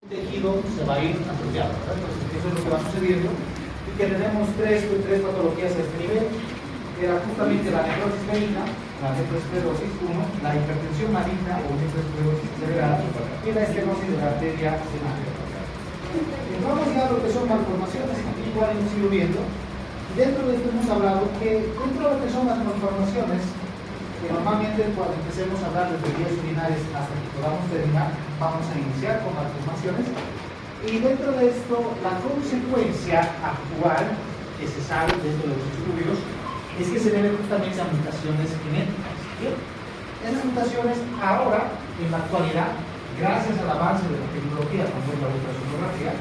tejido se va a ir atrofiando, ¿verdad? Entonces, eso es lo que va sucediendo y que tenemos tres patologías a este nivel. Era justamente la necrosis venina, la necroesclerosis 1, la hipertensión maligna o necroesclerosis cerebral y la estenosis de la arteria venaria. Vamos ya a lo que son malformaciones, aquí igual hemos ido viendo. Dentro de esto hemos hablado que dentro de lo que son las malformaciones, que normalmente cuando empecemos a hablar desde vías urinarias hasta que podamos terminar, vamos a iniciar con malformaciones. Y dentro de esto, la consecuencia actual que se sabe dentro de los estudios es que se debe justamente a mutaciones genéticas. ¿Bien? Esas mutaciones ahora, en la actualidad, gracias al avance de la tecnología, como es la ultrasonografía,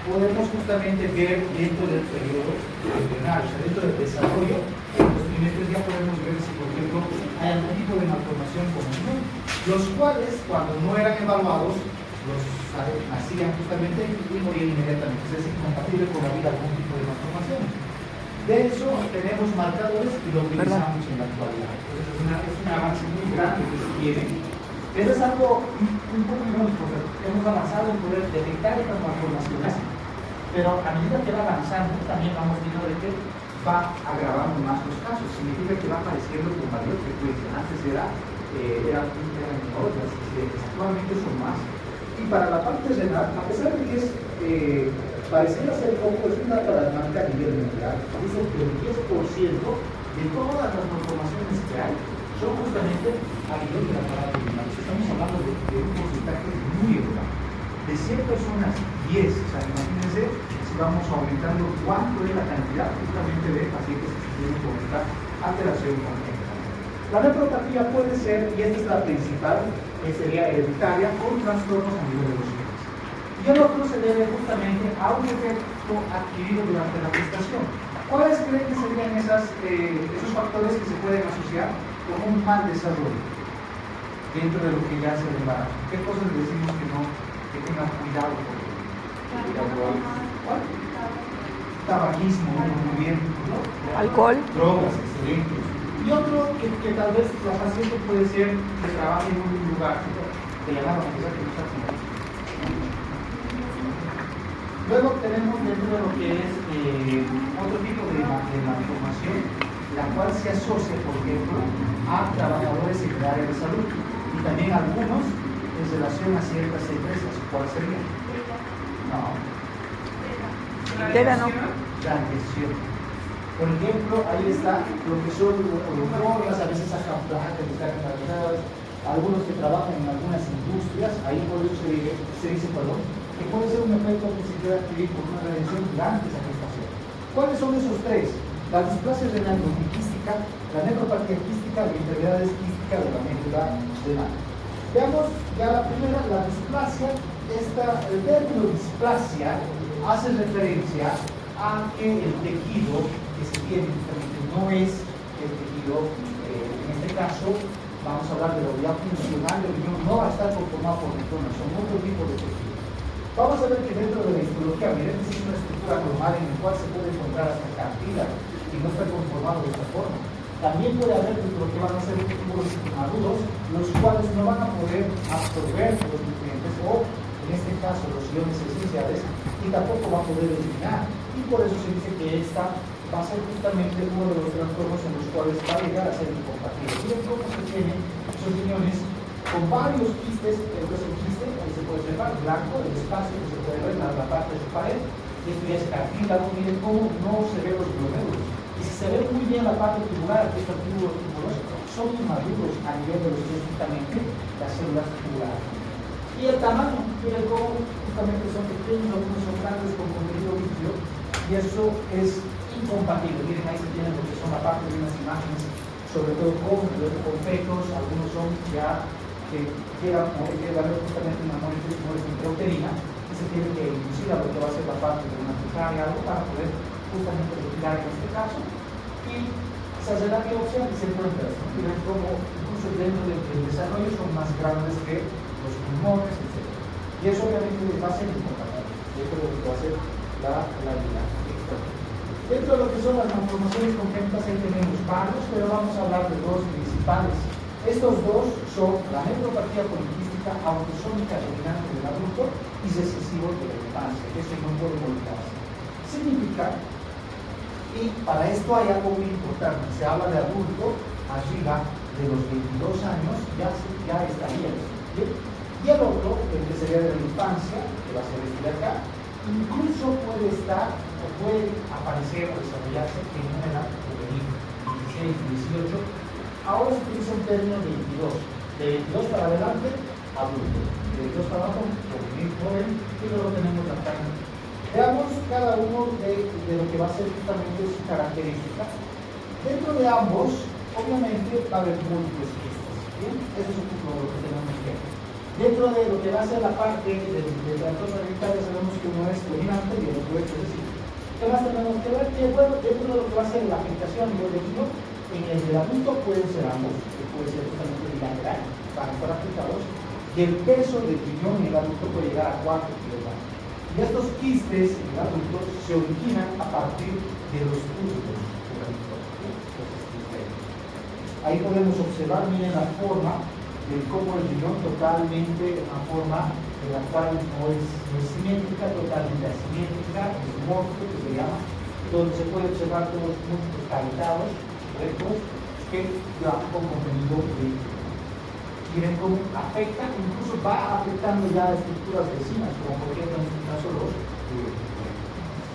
podemos justamente ver dentro del periodo embrionario, o sea, dentro del desarrollo, en los trimestres ya podemos ver si, por ejemplo, hay algún tipo de malformación común, los cuales, cuando no eran evaluados, los nacían justamente y morían inmediatamente. Es incompatible con la vida algún tipo de malformación. De eso tenemos marcadores y lo utilizamos en la actualidad. Entonces es un avance muy grande que se tiene. Eso es algo un poco irónico, hemos avanzado en poder detectar estas malformaciones, pero a medida que va avanzando también vamos viendo de que va agravando más los casos. Significa que va apareciendo con mayor frecuencia. Antes eran menores, actualmente son más. Y para la parte renal, a pesar de que es pareciera ser poco, es una paradigmática a nivel mundial. Dice que el 10% de todas las malformaciones que hay son justamente a nivel de la parada renal. Estamos hablando de un porcentaje muy elevado. De 100 personas, 10. O sea, imagínense si vamos aumentando cuánto es la cantidad justamente de pacientes que tienen con esta alteración congénita. La nefropatía puede ser, y esta es la principal, que sería hereditaria, con trastornos a nivel de los genes. Y el otro se debe justamente a un efecto adquirido durante la gestación. ¿Cuáles creen que serían esos factores que se pueden asociar con un mal desarrollo dentro de lo que ya se embarazo? ¿Qué cosas le decimos que tengan cuidado con ello? ¿Cuál? Tabaquismo, muy bien, ¿no? Alcohol. Drogas, excelente. Y otro que tal vez la paciente puede ser que trabaje en un lugar que llamaron a pesar que no está haciendo. Luego tenemos dentro de lo que es otro tipo de malformación, la cual se asocia, por ejemplo, a trabajadores en el área de salud y también algunos en relación a ciertas empresas. ¿Cuál sería? No. Tétano. La adhesión. Por ejemplo, ahí está lo que son hormonas, a veces acampladas que están embarazadas, algunos que trabajan en algunas industrias, ahí por eso se dice, que puede ser un efecto que se puede adquirir por una redención durante esa gestación. ¿Cuáles son esos tres? La displasia renal multiquística, la nefropatía quística y enfermedades quísticas de la médula renal. Veamos ya la primera, la displasia. El término displasia hace referencia a que el tejido que se tiene justamente no es el tejido, en este caso, vamos a hablar de la unidad funcional del riñón, no va a estar conformado por neutronas, son otro tipo de tejidos. Vamos a ver que dentro de la histología, miren, es una estructura normal en la cual se puede encontrar hasta cartílago y no está conformado de esta forma. También puede haber lo que van a ser túbulos agudos, los cuales no van a poder absorber los nutrientes o, en este caso, los iones esenciales, y tampoco va a poder eliminar. Y por eso se dice que esta va a ser justamente uno de los trastornos en los cuales va a llegar a ser incompatible. Miren cómo se tienen esos riñones con varios quistes. Entonces el quiste, ahí se puede observar, blanco, el espacio que se puede ver en la parte de su pared. Esto ya es cartílago. Miren cómo no se ven los glomérulos. Y si se ve muy bien la parte tubular, aquí está el túbulo tubuloso, son inmaduros a nivel de lo que es justamente las células tubulares. Y el tamaño, miren cómo justamente son pequeños, algunos son grandes con contenido líquido, y eso es incompatible. Miren, ahí se tienen lo que son la parte de unas imágenes, sobre todo con fetos, algunos son ya que llegan a ver justamente una proteína, y se tiene que inducir a lo que va a ser la parte de una cesárea, algo para poder justamente retirar en este caso, y se hace la biopsia y se encuentra. Miren cómo incluso dentro del desarrollo son más grandes que los pulmones, etc. Y eso obviamente va a ser incompatible. Eso es lo que va a ser la vida. Dentro de lo que son las malformaciones congénitas, ahí tenemos varios, pero vamos a hablar de dos principales. Estos dos son la nefropatía poliquística característica autosómica dominante del adulto y recesivo de la infancia. Eso no puede olvidarse. Significa, y para esto hay algo muy importante, se habla de adulto arriba de los 22 años, ya estaría ¿bien? Y el otro, el que sería de la infancia, que va a ser este de acá, incluso puede estar o puede aparecer o desarrollarse en una edad juvenil, 16, 18. Ahora se utiliza un término de 22. De 22 para adelante, adulto. De 22 para abajo, juvenil, joven, y luego tenemos la carne. Veamos cada uno de lo que va a ser justamente su característica. Dentro de ambos, obviamente, va a haber múltiples quistes. ¿Bien? Eso es lo que tenemos que ver. Dentro de lo que va a ser la parte del trastorno hereditario, sabemos que uno es dominante y el otro es recesivo. ¿Qué más tenemos que ver? Que bueno, dentro de lo que va a ser la aplicación a nivel de kilo, en el del adulto pueden ser ambos, que puede ser justamente bilateral, para estar aplicados, y el peso del riñón en el adulto puede llegar a 4 kilogramos. Y estos quistes en el adulto se originan a partir de los túbulos del adulto. Ahí podemos observar, miren la forma de cómo el riñón totalmente, una forma de la cual no es simétrica, totalmente asimétrica, es morfo, que se llama, donde se puede observar todos los músculos cavitados, rectos, que llevan con contenido de. Miren cómo afecta, incluso va afectando ya estructuras vecinas, como por ejemplo en este caso los.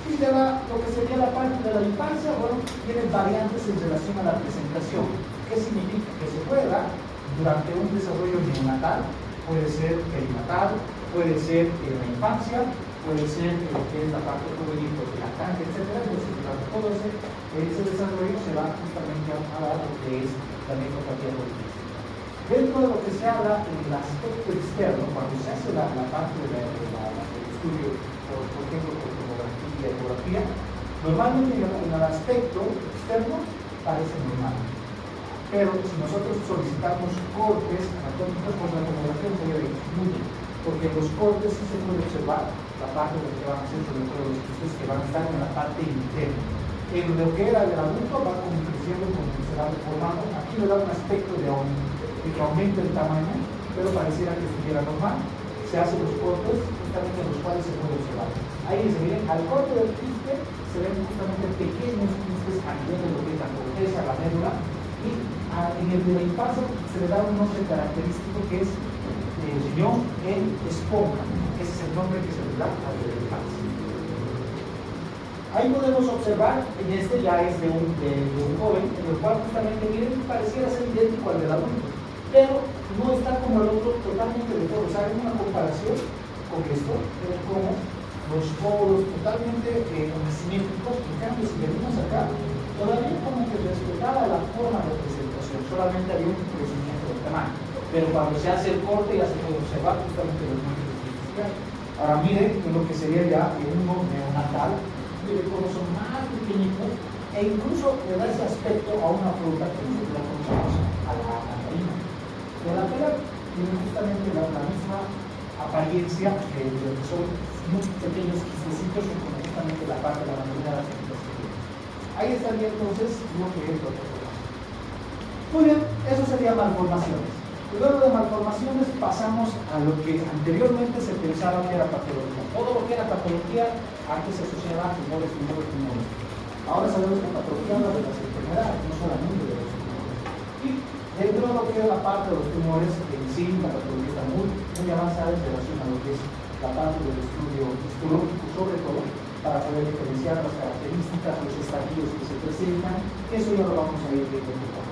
Y de lo que sería la parte de la infancia, bueno, tienen variantes en relación a la presentación. ¿Qué significa? Que se puede dar durante un desarrollo neonatal, puede ser perinatal, puede ser en la infancia, puede ser lo que es la parte juvenil, de la lactancia, etc. Entonces, durante todo ese desarrollo se va justamente a dar lo que es la nefropatía poliquística. Dentro de lo que se habla en el aspecto externo, cuando se hace la parte del estudio, por ejemplo, por tomografía y ecografía, normalmente en el aspecto externo parece normal. Pero si nosotros solicitamos cortes anatómicos, pues la tomografía se debe disminuir, porque los cortes sí se puede observar la parte de lo que van a ser, sobre todo los quistes que van a estar en la parte interna. En lo que era del adulto va como creciendo, como se va deformando. Aquí le da un aspecto de que aumenta el tamaño, pero pareciera que estuviera normal. Se hacen los cortes, justamente en los cuales se puede observar. Ahí se ven, al corte del quiste se ven justamente pequeños quistes a nivel de lo que es la corteza, la médula, y en el de la infancia se le da un nombre característico que es riñón en esponja. Ese es el nombre que se le da al de la infancia. Ahí podemos observar, en este ya es de un joven, en el cual justamente miren, pareciera ser idéntico al del adulto, pero no está como el otro totalmente de todo. O sea, hay una comparación con esto, pero como los poros totalmente simétricos. En cambio, si venimos acá, todavía como que respetaba la forma de presentación, solamente había un crecimiento del tamaño, pero cuando se hace el corte ya se puede observar justamente los músculos artificiales. Ahora miren en lo que sería ya uno neonatal, miren cómo son más pequeñitos, e incluso le da ese aspecto a una fruta que nosotros la conocemos, a la mandarina. De la pera tiene justamente la misma apariencia de lo que son muy pequeños quistecitos, como justamente la parte de la mandarina. Ahí estaría entonces lo que es la malformación. Muy bien, eso sería malformaciones. Luego de malformaciones pasamos a lo que anteriormente se pensaba que era patología. Todo lo que era patología antes se asociaba a tumores. Ahora sabemos que patología habla de las enfermedades, no solamente de los tumores. Y dentro de lo que es la parte de los tumores, en sí, la patología está muy avanzada en relación a lo que es la parte del estudio histológico, sobre todo, para poder diferenciar las características, los estadios que se presentan. Eso ya lo vamos a ir viendo un poco.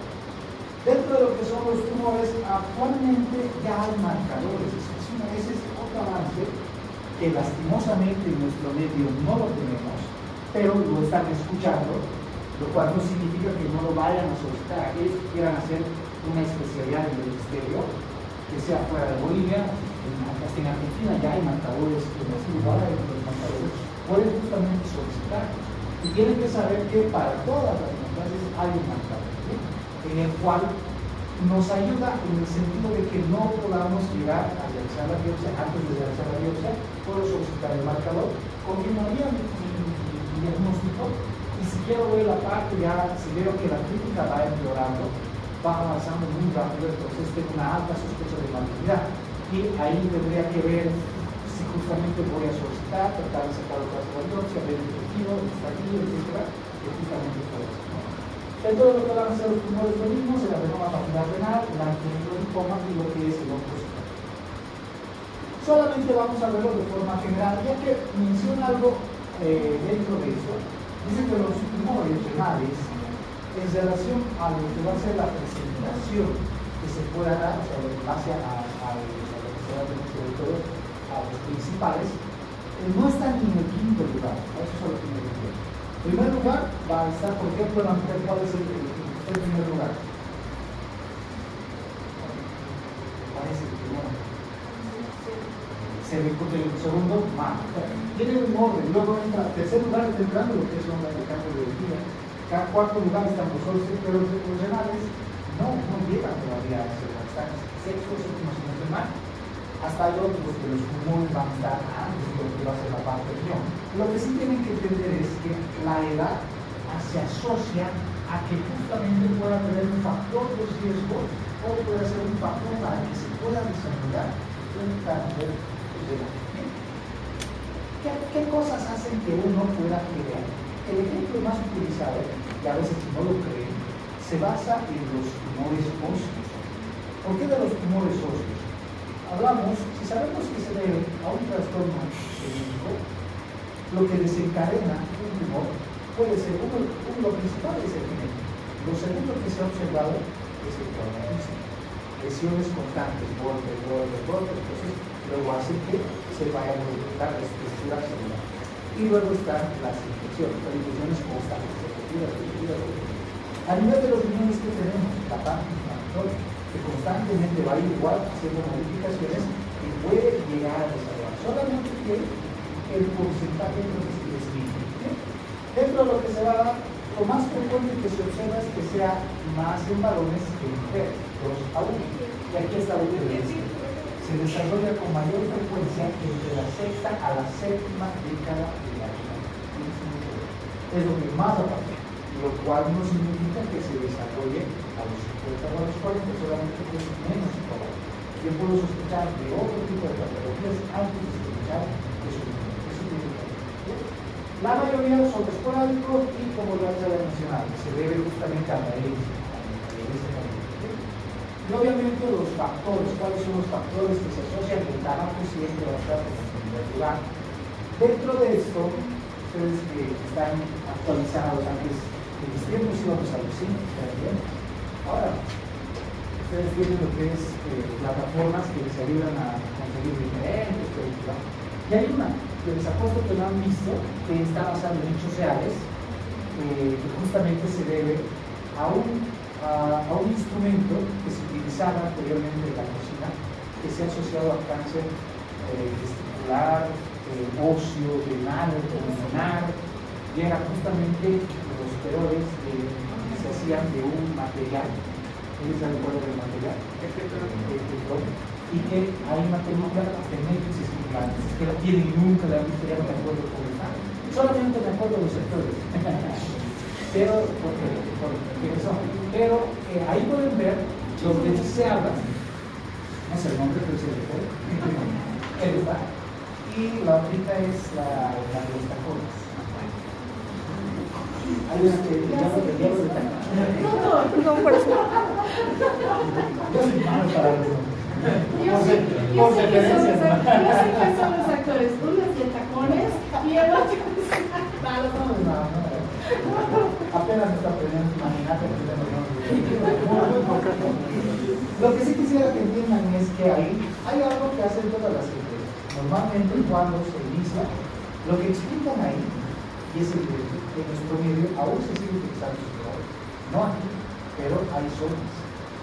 Dentro de lo que son los tumores, actualmente ya hay marcadores. Ese es otro avance que lastimosamente en nuestro medio no lo tenemos, pero lo están escuchando, lo cual no significa que no lo vayan a solicitar. Aquellos que quieran hacer una especialidad en el exterior, que sea fuera de Bolivia, hasta en Argentina ya hay marcadores, en los lugares hay los marcadores, pueden justamente solicitarlos. Y tienen que saber que para todas las enfermedades hay un marcador, ¿sí? En el cual nos ayuda en el sentido de que no podamos llegar a realizar la biopsia. Antes de realizar la biopsia, puedo solicitar el marcador, confirmaría mi diagnóstico, y si quiero ver la parte ya, si veo que la clínica va empeorando, va avanzando muy rápido, entonces tengo una alta sospecha de malignidad. Y y ahí tendría que ver si justamente voy a solicitar, tratar de sacar otra si haber un objetivo, el estadio, etcétera, y justamente todo eso, ¿no? Dentro de lo que van a ser los tumores benignos, el adenoma papilar renal, el angiolipoma y lo que es el oncocinoma. Solamente vamos a verlo de forma general, ya que menciona algo dentro de eso. Dice que los tumores renales, en relación a lo que va a ser la presentación que se pueda dar, o sea, en base a lo que se va a tener sobre todo a los principales, no están ni en el quinto lugar. Eso es lo que me refiero. En primer lugar va a estar, por ejemplo, la mujer. ¿Cuál es el primer lugar? Parece el primero. El segundo, mama. Tiene un orden. Luego entra, tercer lugar está entrando lo que es onda de cambio de vida. Cada cuarto lugar están los órganos, pero los renales no llegan todavía a ese lugar. Están sexto, séptimo, si no estoy mal. Hasta hay otros que los pulmones van a estar antes de lo que va a ser la parte riñón. Lo que sí tienen que entender es que la edad se asocia a que justamente pueda tener un factor de riesgo o puede ser un factor para que se pueda desarrollar un cáncer renal. ¿Qué cosas hacen que uno pueda creer? El ejemplo más utilizado, y a veces no lo creen, se basa en los tumores óseos. ¿Por qué de los tumores óseos? Hablamos, si sabemos que se debe a un trastorno genético, lo que desencadena un tumor puede ser, lo principal es el genético. Lo segundo que se ha observado es el traumatismo. Lesiones constantes, golpes, entonces luego hacen que se vaya a modificar la estructura celular. Y luego están las infecciones constantes, repetidas. A nivel de los riñones que tenemos, la parte inflamatoria, que constantemente va a ir igual haciendo modificaciones y puede llegar a desarrollar. Solamente que el porcentaje es mínimo. Dentro de lo que se va a dar, lo más frecuente que se observa es que sea más en varones que en mujeres, 2 a 1. Y aquí está lo que dice. Se desarrolla con mayor frecuencia entre la sexta a la séptima década de la vida. Es lo que más aparece, lo cual no significa que se desarrolle a los 50 o a los 40, solamente que es menos probable. Yo puedo sospechar de otro tipo de patologías antes de sospechar que eso tiene que ver. La mayoría son esporádicos y, como ya se había mencionado, se debe justamente a la herencia. Y obviamente los factores, ¿cuáles son los factores que se asocian? El tabaco siempre va a estar en primer lugar. Dentro de esto, ustedes que están actualizados antes de mis tiempos íbamos a los 5, ¿bien? Ahora, ustedes tienen lo que es plataformas que les ayudan a conseguir diferentes películas. Y hay una que les apuesto que no han visto, que está basada en hechos reales, que justamente se debe a un instrumento que se utilizaba anteriormente en la cocina, que se ha asociado al cáncer testicular, óseo, renal, pulmonar, y era justamente los peores que se hacían de un material. ¿Ustedes saben cuál era el material? Y que hay una película de Netflix que la tienen y nunca la han visto, ya no me acuerdo cómo está. Solamente me acuerdo de los sectores. Pero, pero ahí pueden ver donde se habla, no sé el nombre, pero se le puede, y la otra es la de los tacones. Hay una que ya lo de No, por eso. Yo soy malo para eso. Yo sé que son los actores, uno es de tacones y el otro es apenas me está aprendiendo, imagínate que tenemos Lo que sí quisiera que entiendan es que hay algo que hacen todas las empresas. Normalmente cuando se inicia, lo que explican ahí, y es el que en nuestro medio aún se sigue utilizando su trabajo. No aquí, pero hay zonas.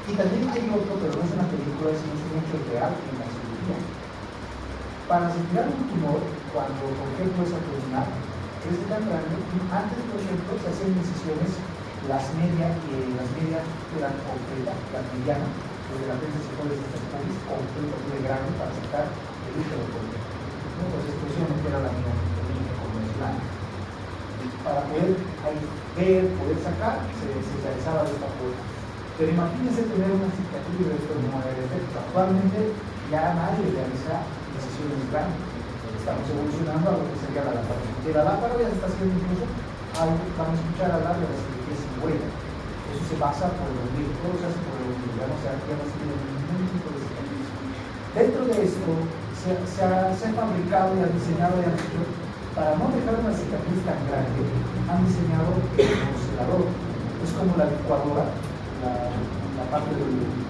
Y también hay otro, pero no es una película, sino es un hecho real en la cirugía. Para retirar un tumor, cuando por ejemplo es abdominal, es tan grande, antes por ejemplo se hacen incisiones, las medias eran completas, las medianas, desde la prensa se puede hacer completo de grande para sacar el útero completo. Pues exclusivamente era la mía convencional. Para poder ver, poder sacar, se realizaba de esta forma. Pero imagínense tener una cicatriz de esto no hay efecto. Actualmente ya nadie realiza incisiones grandes. Estamos evolucionando a lo que sería la lámpara. De la lámpara ya se está haciendo incluso, vamos a escuchar hablar de la cirugía sin huella. Eso se basa por los cosas, por los digamos, ya no se tiene ningún tipo de servicio. Dentro de esto, se ha fabricado y han diseñado y han hecho, para no dejar una cicatriz tan grande, han diseñado el congelador. Es como la licuadora, la parte del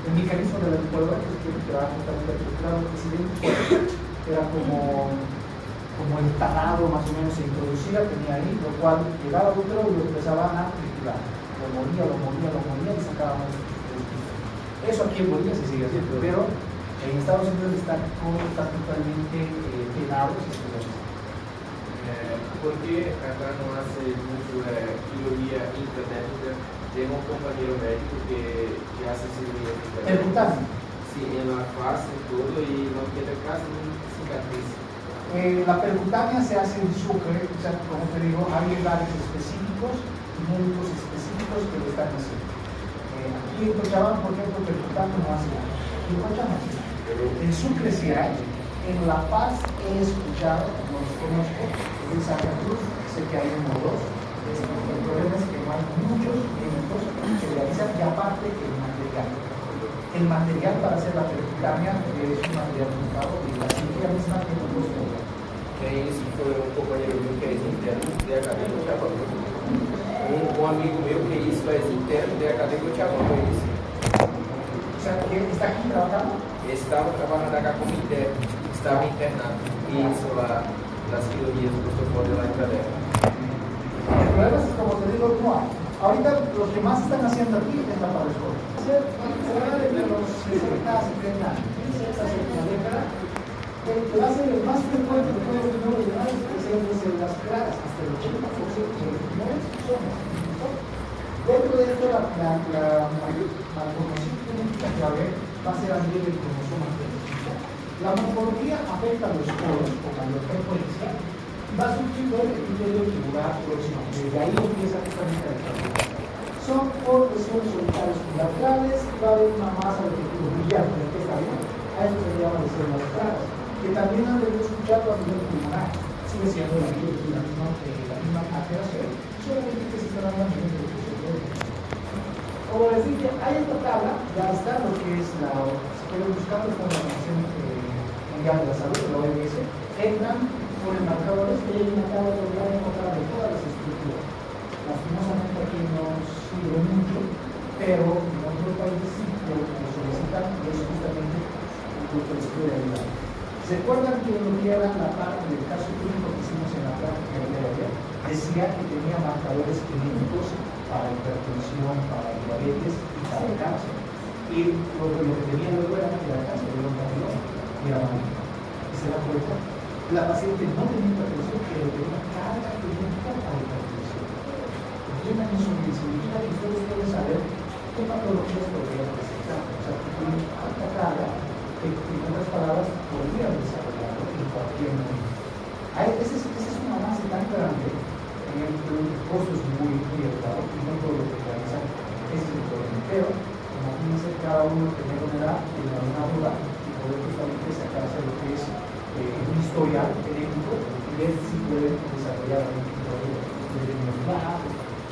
el mecanismo de la licuadora que va justamente a el presidente, era como el talado más o menos se introducía, tenía ahí, lo cual llegaba al útero y lo empezaban a triturar. Lo moría y sacábamos eso aquí en Bolivia se sigue haciendo, pero en Estados Unidos están totalmente penados. Porque acá no hace mucho cirugía intratécnica. Tengo un compañero médico que hace cirugía intratécnica. Sí, en la face y todo, y no queda casi cicatriz. La percutánea se hace en Sucre, o sea, como te digo, hay lugares específicos y médicos específicos que lo están haciendo. Aquí en Cochabamba, por ejemplo, percutánea no hace nada. En Cochabamba sí. En Sucre sí hay. En La Paz he escuchado, no los conozco, en Santa Cruz sé que hay uno o dos. El problema es que no hay muchos médicos que realizan, y aparte el material para hacer la percutánea es un material muy caro y la cirugía misma tiene un costo. Esse foi um companheiro meu que é interno de acadêmico de Chavamã. Um amigo meu que isso faz interno de acadêmico de Chavamã. O sea, que está aquí trabajando. Estava trabalhando acá como interno, estava internado. E isso lá, das cirurgias do prostofólio lá em Calera. El problema es, como te digo, no hay. Ahorita los que más están haciendo aquí es la parascopia. Se van de los 60 a 70 años, la década. Va a ser el más frecuente de todos los tumores de mama, que sean de células claras, hasta el 80% de los tumores son estos. Dentro de esto, la malformación genética que va a haber va a ser a nivel del cromosoma 35. La morfología afecta a los poros o mayor frecuencia y va a surgir el epitelio tubular próximo. Desde ahí empieza justamente la desarrollo. Son poros que son solitarios bilaterales y va a haber una masa de tejido brillante que está bien. A esto se llama de células claras, que también han debido escuchar a nivel pulmonar. Sigue siendo la misma alteración, solamente que se está dando a nivel del cerebro. Como les dije, hay esta tabla, ya está lo que es si quieren buscarlo, está en la Organización Mundial de la Salud, la OMS, entran por el marcadores que hay una tabla donde van a encontrar de todas las estructuras. Lastimosamente aquí no sirve mucho, pero en otros países sí lo solicitan y es justamente lo que les puede ayudar. ¿Se acuerdan que lo que era la parte del caso clínico que hicimos en la práctica de ayer? Decía que tenía marcadores clínicos para hipertensión, para diabetes y para el cáncer. Y lo que tenía luego era que era cáncer de los y era maligno. ¿Y se da cuenta? La paciente no tenía hipertensión, pero tenía carga clínica para hipertensión. Tiene una insuficiencia que ustedes pueden saber qué patologías podrían presentar. O sea, que tiene alta carga, que en otras palabras podrían desarrollarlo en cualquier momento. Ese es un avance tan grande en el que el costo es muy elevado y no todo lo que realizan es el problema. Pero, imagínense cada uno tener una edad, tener una duda y poder justamente sacarse lo que es un historial genético y ver si pueden desarrollar algún tipo de enfermedad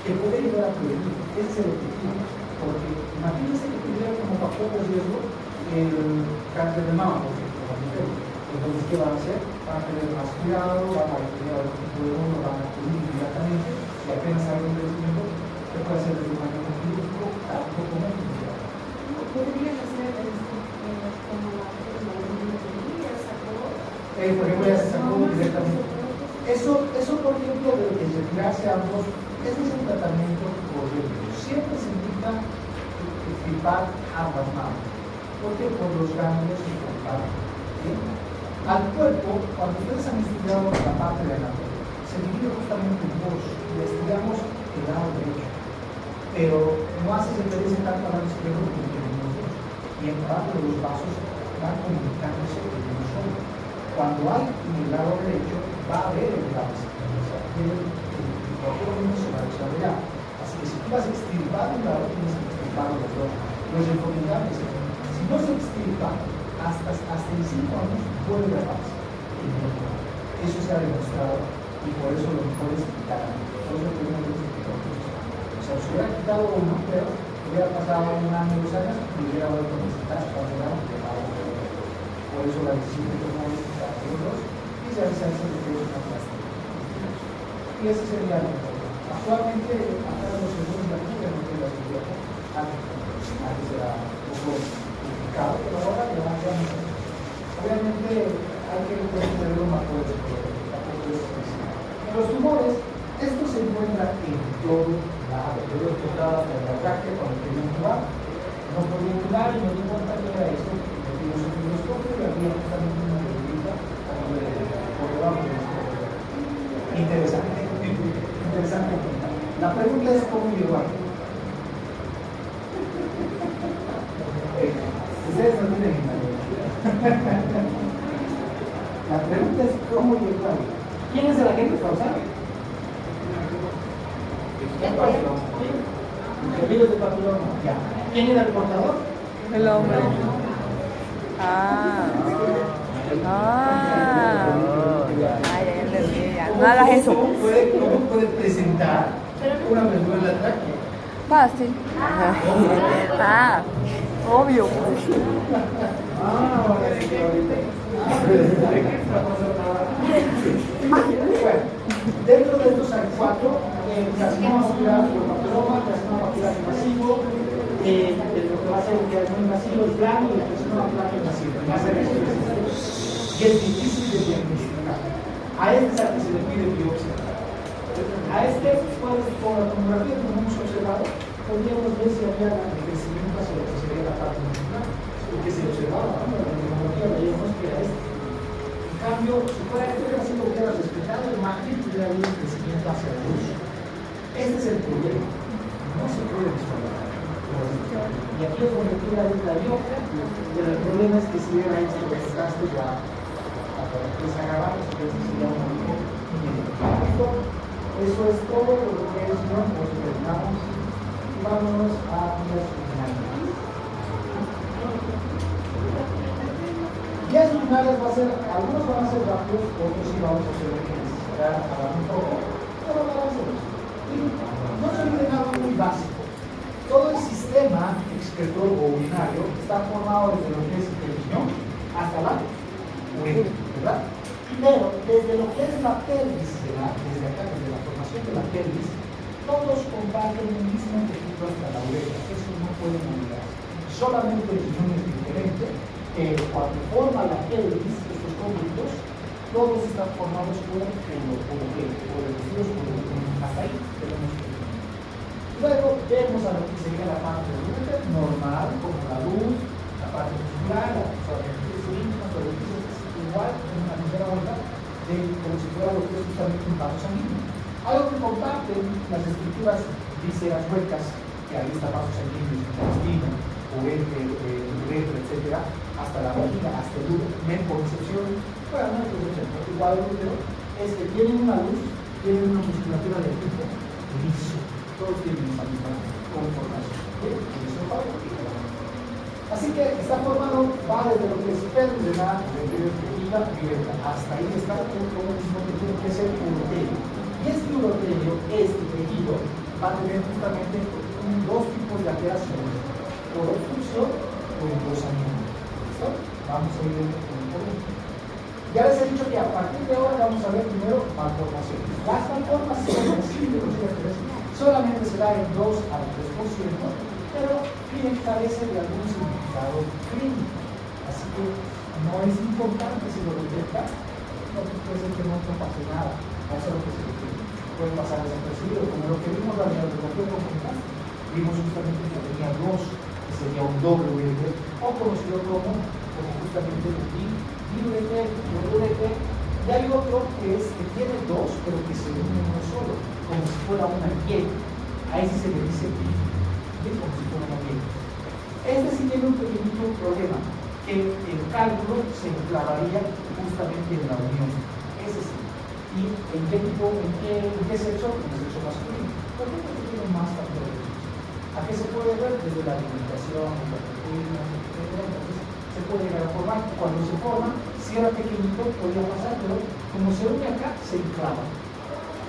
que puede ayudar a prevenir. Ese es el objetivo. Porque imagínense que tuviera como factor de riesgo el cáncer de mama, por ejemplo, la mujer. Entonces, ¿qué van a hacer? Van a tener más cuidado, van a tener algún tipo de uno, van a acudir inmediatamente y apenas hay un crecimiento que puede hacer desde un manejo quirúrgico a un poco menos. ¿Podrían hacer como la inmunología sacó? Por ejemplo, ya se sacó directamente. Eso, por ejemplo, de retirarse a ambos, ese es un tratamiento correcto. Siempre se indica extirpar ambas manos. ¿Por qué? Por los ganglios que comparten. Al cuerpo, cuando ustedes han estudiado la parte de anatomía, se divide justamente en dos. Le estudiamos el lado derecho, pero no hace referencia tanto al lado izquierdo como tenemos dos. Y en parte los vasos van comunicándose en uno solo. Cuando hay en el lado derecho, va a haber el lado izquierdo. O sea, en cualquier momento se va a desarrollar. Así que si tú vas a extirpar un lado, tienes que extirpar los dos. Lo recomendable es que si no se extirpa, hasta en 5 años vuelve a aparecer. Eso se ha demostrado y por eso lo mejor es quitar. Por eso tenemos que quitar. O sea, se hubiera quitado uno, pero hubiera pasado 1 año, 2 años y hubiera vuelto a necesitar para llegar a por eso la decisión de tomar es quitar los dos y realizarse lo que es una plástica. Y ese sería el mejor. Actualmente, acá los seguros de la Cuba no tienen la seguridad. Antes era un poco complicado, pero ahora ya vamos a hacer. Obviamente hay que tenerlo más por eso, tampoco es difícil. En los tumores, esto se encuentra en todo lado. Yo lo encontraba en la tráquea cuando quería intubar. No podía intubar y me di cuenta que era esto. Me dio un microscopio y había justamente una bolita por debajo de esto. Interesante. Interesante. La pregunta es cómo llegó aquí. Ustedes no tienen idea. La pregunta es cómo llegó ahí. ¿Quién es el agente causal? El virus de papiloma. Ya. ¿Quién era el portador? El hombre. No hagas eso. ¿Cómo puede presentar una apertura en la tráquea? Fácil. Obvio. Bueno, dentro de estos hay 4: carcinoma macular por papiloma, carcinoma macular invasivo, lo que va a ser un carcinoma invasivo es plano y el carcinoma plano invasivo. Va a ser y es difícil de diagnosticar. A este es al que se le pide biopsia. A este, con la tomografía que hemos observado, podríamos ver si había crecimiento hacia lo que sería la parte muscular, porque se observaba, ¿no? La tomografía veíamos que era este. En cambio, si fuera este, hubiera sido que era respetado el margen, hubiera habido un crecimiento hacia la luz. Este es el problema. No se puede visualizar. Y aquí es donde queda la biopsia, pero el problema es que si era esto lo contraste ya es agravado, entonces sería un poco inmediato. Eso es todo lo que es, ¿no? Pues terminamos y vámonos a vías finales. Vías finales va a ser, algunos van a ser rápidos, otros sí vamos a hacer que necesitar hablar un poco, pero vamos a hacer eso. Y no se olviden algo muy básico. Todo el sistema excretor o urinario está formado desde lo que es el riñón hasta la urina, ¿verdad? Pero desde lo que es la pelvis, desde acá, desde la formación de la pelvis, todos comparten el mismo tejido hasta la uretra. Eso no puede olvidarse. Solamente el riñón es diferente, pero cuando forma la pelvis, estos cómplitos, todos están formados por revestidos hasta ahí tenemos que. Luego vemos a lo que sería la parte del uretra normal, como la luz, la parte muscular, la igual en una primera vuelta como si fuera lo que es justamente un vaso sanguíneo. Algo que comparten las estructuras vísceras huecas, que ahí está vaso sanguíneo, intestino, uretra, etc., hasta la vagina, hasta el útero, por excepción, bueno, no es excepción, porque igual el útero es que tienen una luz, tienen una musculatura de tipo liso, todos tienen esa misma conformación. Así que está formado, va desde lo que es pelvis de la violeta, hasta ahí está todo el mismo tejido que es el urotelio. Y este urotelio, este tejido, va a tener justamente dos tipos de alteraciones, por obstrucción o engrosamiento. ¿Listo? Vamos a ir en el. Ya les he dicho que a partir de ahora vamos a ver primero malformaciones. Las malformaciones de los dientes solamente se da en 2 al 3%. Pero miren, carece de algún significado clínico. Así que no es importante si lo detecta, no puede ser que no pase nada. Eso es lo que se refiere. Puede pasar desapercibido, como lo que vimos la radiografía con contraste. Vimos justamente que tenía 2, que sería un doble URT, o conocido como justamente el URT. Y hay otro que tiene 2, pero que se une en uno solo, como si fuera una Y. A ese se le dice como si fuera una piel. Este sí tiene un pequeñito problema, que el cálculo se enclavaría justamente en la unión. Ese sí. ¿Y en qué tipo, en qué sexo? En el sexo masculino. ¿Por qué? Porque tiene más factores. ¿A qué se puede ver? Desde la alimentación, la proteína, etcétera. Entonces, se puede llegar a formar. Cuando se forma, si era pequeñito, podía pasar, pero como se une acá, se inflama.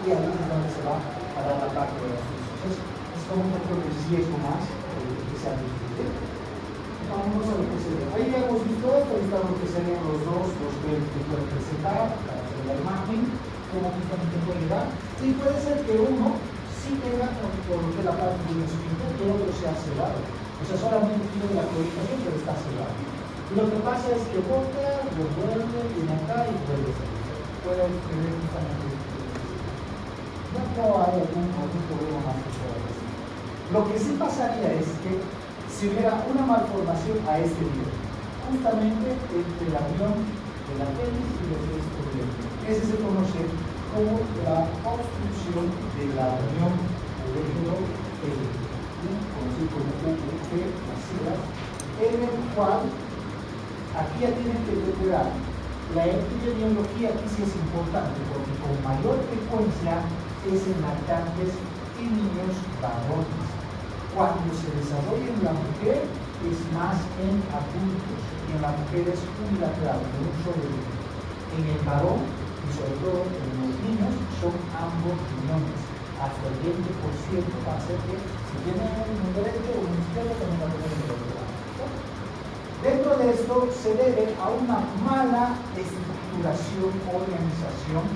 Y ahí es donde se va a dar la parte de la solución. Es como un poco de riesgo más que se ha discutido. Vamos a lo que se ve. Ahí ya hemos visto esto, ahí está lo que serían los que pueden presentar, para hacer la imagen, cómo justamente puede llegar. Y puede ser que uno sí tenga por lo que la parte de instrumento y el otro sea cerrado. O sea, solamente tiene la comunicación, pero está cerrado. Y lo que pasa es que voltea, lo vuelve, viene acá y vuelve a salir. Puede tener justamente no hay algún problema más que pueda decir. Lo que sí pasaría es que si hubiera una malformación a este nivel, justamente entre el avión de la pelvis y el resto del avión. Ese se conoce como la obstrucción de la unión uretero-pélvica, conocido como UUP, las siglas, en el cual aquí ya tienen que recuperar la epidemiología. Aquí sí es importante porque con mayor frecuencia es en lactantes y niños varones. Cuando se desarrolla en la mujer es más en adultos y en la mujer es unilateral, en un solo niño. En el varón y sobre todo en los niños son ambos riñones. Hasta el 20% va a ser que si tienen un derecho o un izquierdo también va a tener el otro lado. Dentro de esto se debe a una mala estructuración, organización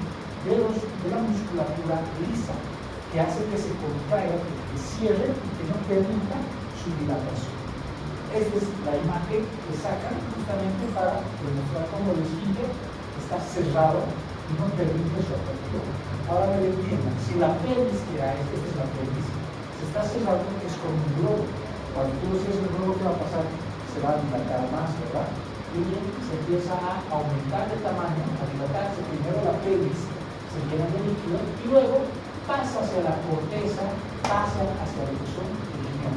de la musculatura lisa, que hace que se contraiga, que cierre y que no permita su dilatación. Esta es la imagen que sacan justamente para demostrar cómo el esfínter está cerrado y no permite su apertura. Ahora me lo entiendan, si la pelvis que hay, esta es la pelvis, se está cerrando, es como un globo. Cuando tú lo cierras el globo, ¿qué va a pasar? Se va a dilatar más, ¿verdad? Y se empieza a aumentar de tamaño, a dilatarse. Primero la pelvis se llena de líquido y luego pasa hacia la corteza, pasa hacia lo que son el riñón.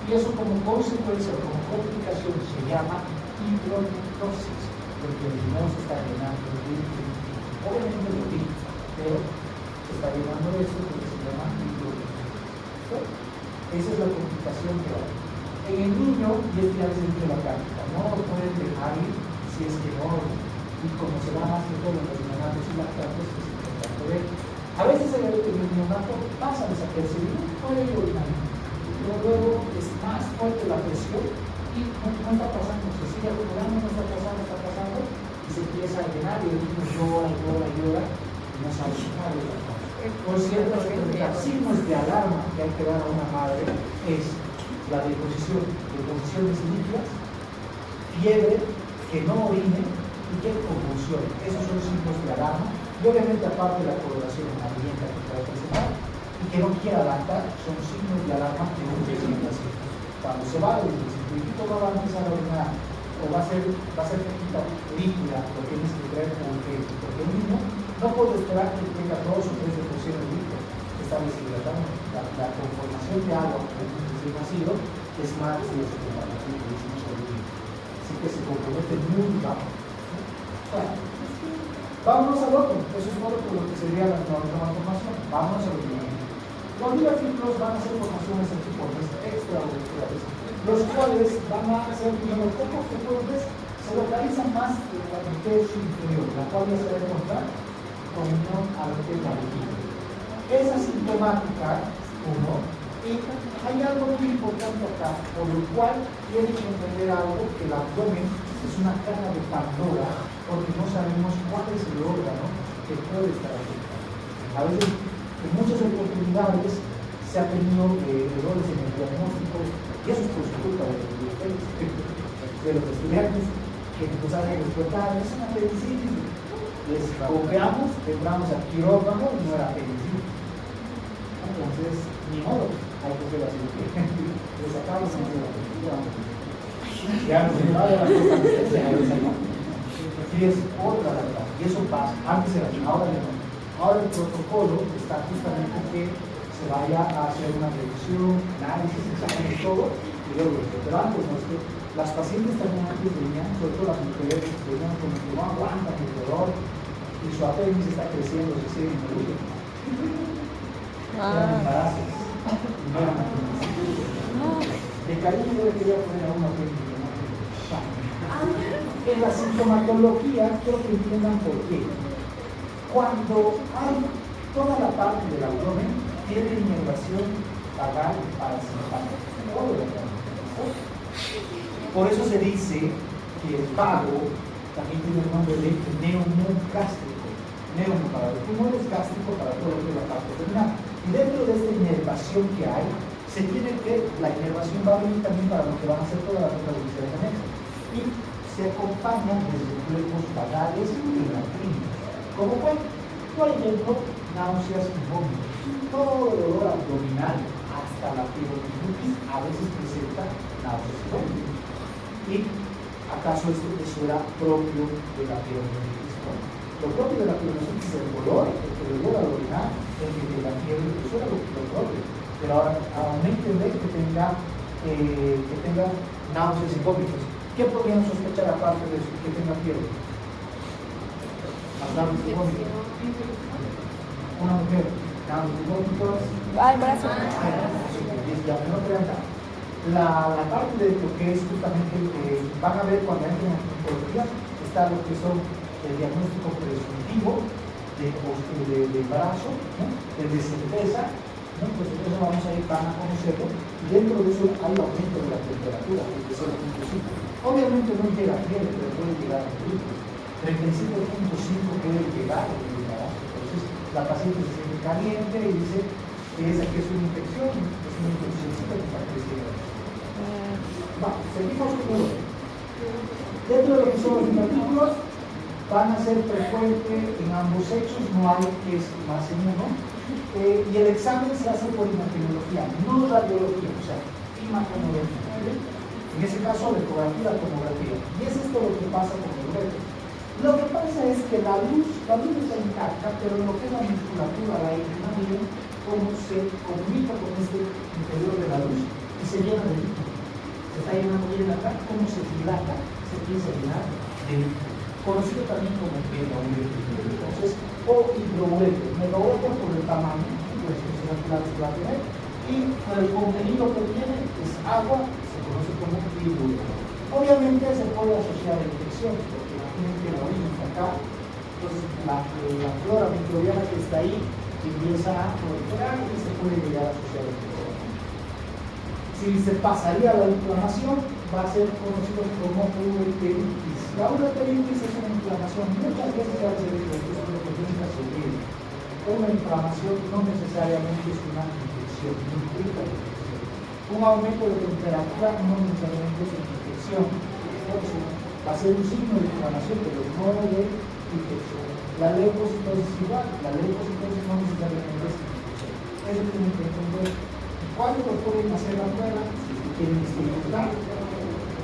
Y eso como consecuencia o como complicación se llama hidronecrosis, porque el riñón se está llenando de líquido. Obviamente de líquido, pero se está llenando de esto porque se llama hidronecrosis. Esa es la complicación que hay. En el niño, y es ya desde la práctica, no lo pueden dejar ir si es que no, y como se da más que todo en los neonatos y lactantes, que es importante ver. A veces hay algo que el neonato pasa desapercibido, puede ir orinando, pero luego es más fuerte la presión y no está pasando, se sigue acumulando, no está pasando, y se empieza a llenar y el niño llora, y no sabe nada de la cosa. Por cierto, los signos de alarma que hay que dar a una madre es la deposición de líquidas, fiebre, que no orine y que convulsione. Esos son los signos de alarma. Y obviamente, aparte de la coloración amarillenta que puede presentar y que no quiera lactar, son signos de alarma que no presenta así. Cuando se va desde el científico no va a empezar a orinar o va a ser poquita líquida, lo tienes que traer porque el niño no puede esperar que tenga 2 o 3 deposiciones de líquido. Está deshidratando. La conformación de agua que recién nacido es más de 70%, así que se compromete muy rápido. Bueno, vámonos al otro. Eso es todo por lo que sería la malformación. Vámonos a lo que viene. Los biofiltros van a ser formaciones anticorpos extramoleculares, los cuales van a ser primero poco frecuentes, se localizan más en la mitad inferior, la cual ya se va a encontrar con unión a lo que es la vejiga. Es asintomática, uno, y hay algo muy importante acá, por lo cual tienen que entender algo, que el abdomen es una caja de Pandora, porque no sabemos cuál es el órgano que puede estar afectado. A veces, en muchas oportunidades, se han tenido errores en el diagnóstico, y eso es por su culpa de los estudiantes que nos hacen despertar, es una apendicitis. Les confiamos, entramos al quirófano y no era apendicitis. Entonces, ni modo, hay que hacer así. Le sacamos la ya nos llevaba la cosa y es otra verdad. Y eso pasa, antes era así, ahora ya no. Ahora el protocolo está justamente que se vaya a hacer una revisión, análisis, exámenes, todo, y luego pero antes no es que las pacientes también antes venían, sobre todo las mujeres, venían como que no aguantan el dolor y su apéndice está creciendo, se sigue en el útero. Eran embarazos, no eran apendicitis. De cariño yo le quería poner a uno que en la sintomatología quiero que entiendan por qué. Cuando hay toda la parte del abdomen tiene inervación vagal y parasimpática. Por eso se dice que el vago también tiene el nombre de neumogástrico. Neumo para los pulmones, gástrico para todo lo que es la parte abdominal. Y dentro de esta inervación que hay, se tiene que, la inervación va a venir también para lo que van a hacer todas las otras divisiones anexas. Y se acompañan de reflejos vagales y lacrinos. Como cuál? Por ejemplo, náuseas y vómitos. Todo el dolor abdominal, hasta la pielonefritis, a veces presenta náuseas y vómitos. ¿Y acaso eso era propio de la pielonefritis? ¿No? Lo propio de la pielonefritis es el dolor, porque el dolor al orinar, el de la fiebre, eso era lo propio. Pero ahora aumentenle que tenga náuseas y vómitos. ¿Qué podrían sospechar aparte de eso? Que tenga fiebre. Las náuseas y vómitos. Una mujer, náuseas y vómitos. Ay, brazo. Ya no crean nada. La parte de lo que es justamente, van a ver cuando entren en ginecología, está lo que son el diagnóstico presuntivo de embarazo, ¿no? De certeza. Pues entonces vamos a ir, van a conocerlo, y dentro de eso hay aumento de la temperatura, de 0.5. Obviamente no llega a fiebre, pero puede llegar a 35.5 puede llegar a embarazo. Entonces la paciente se siente caliente y dice que es una infección que está creciendo. Seguimos con uno. Dentro de lo que son los divertículos, van a ser frecuentes en ambos sexos, no hay que es más en uno. Y el examen se hace por imagenología, no radiología, o sea, imagenología. En ese caso, ecografía, tomografía. Y es esto lo que pasa con el reto. Lo que pasa es que la luz está intacta, pero lo que es la musculatura, la imagen, cómo se comunica con este interior de la luz y se llena de líquido. Se está llenando bien acá, cómo se dilata, se empieza a llenar de líquido. Conocido también como megauréter. Entonces, o hidrouréter. Megauréter por el tamaño, pues que va a tener, y por el contenido que tiene, es agua, se conoce como hidrouréter. Obviamente se puede asociar a infecciones, porque imaginen que la orina está acá, entonces la flora microbiana que está ahí empieza a proliferar y se puede llegar a asociar a infecciones. Si se pasaría la inflamación, va a ser conocido como ureteritis. La ureteritis es una inflamación, muchas veces se hace lo que tiene que subir. Una inflamación no necesariamente es una infección, no implica infección. Un aumento de temperatura no necesariamente es una infección. Entonces, va a ser un signo de inflamación, pero no de infección. La leucocitosis igual, la leucocitosis no necesariamente es una infección. Eso tienen que entender. ¿Cuándo lo pueden hacer la prueba? Si quieren experimentar,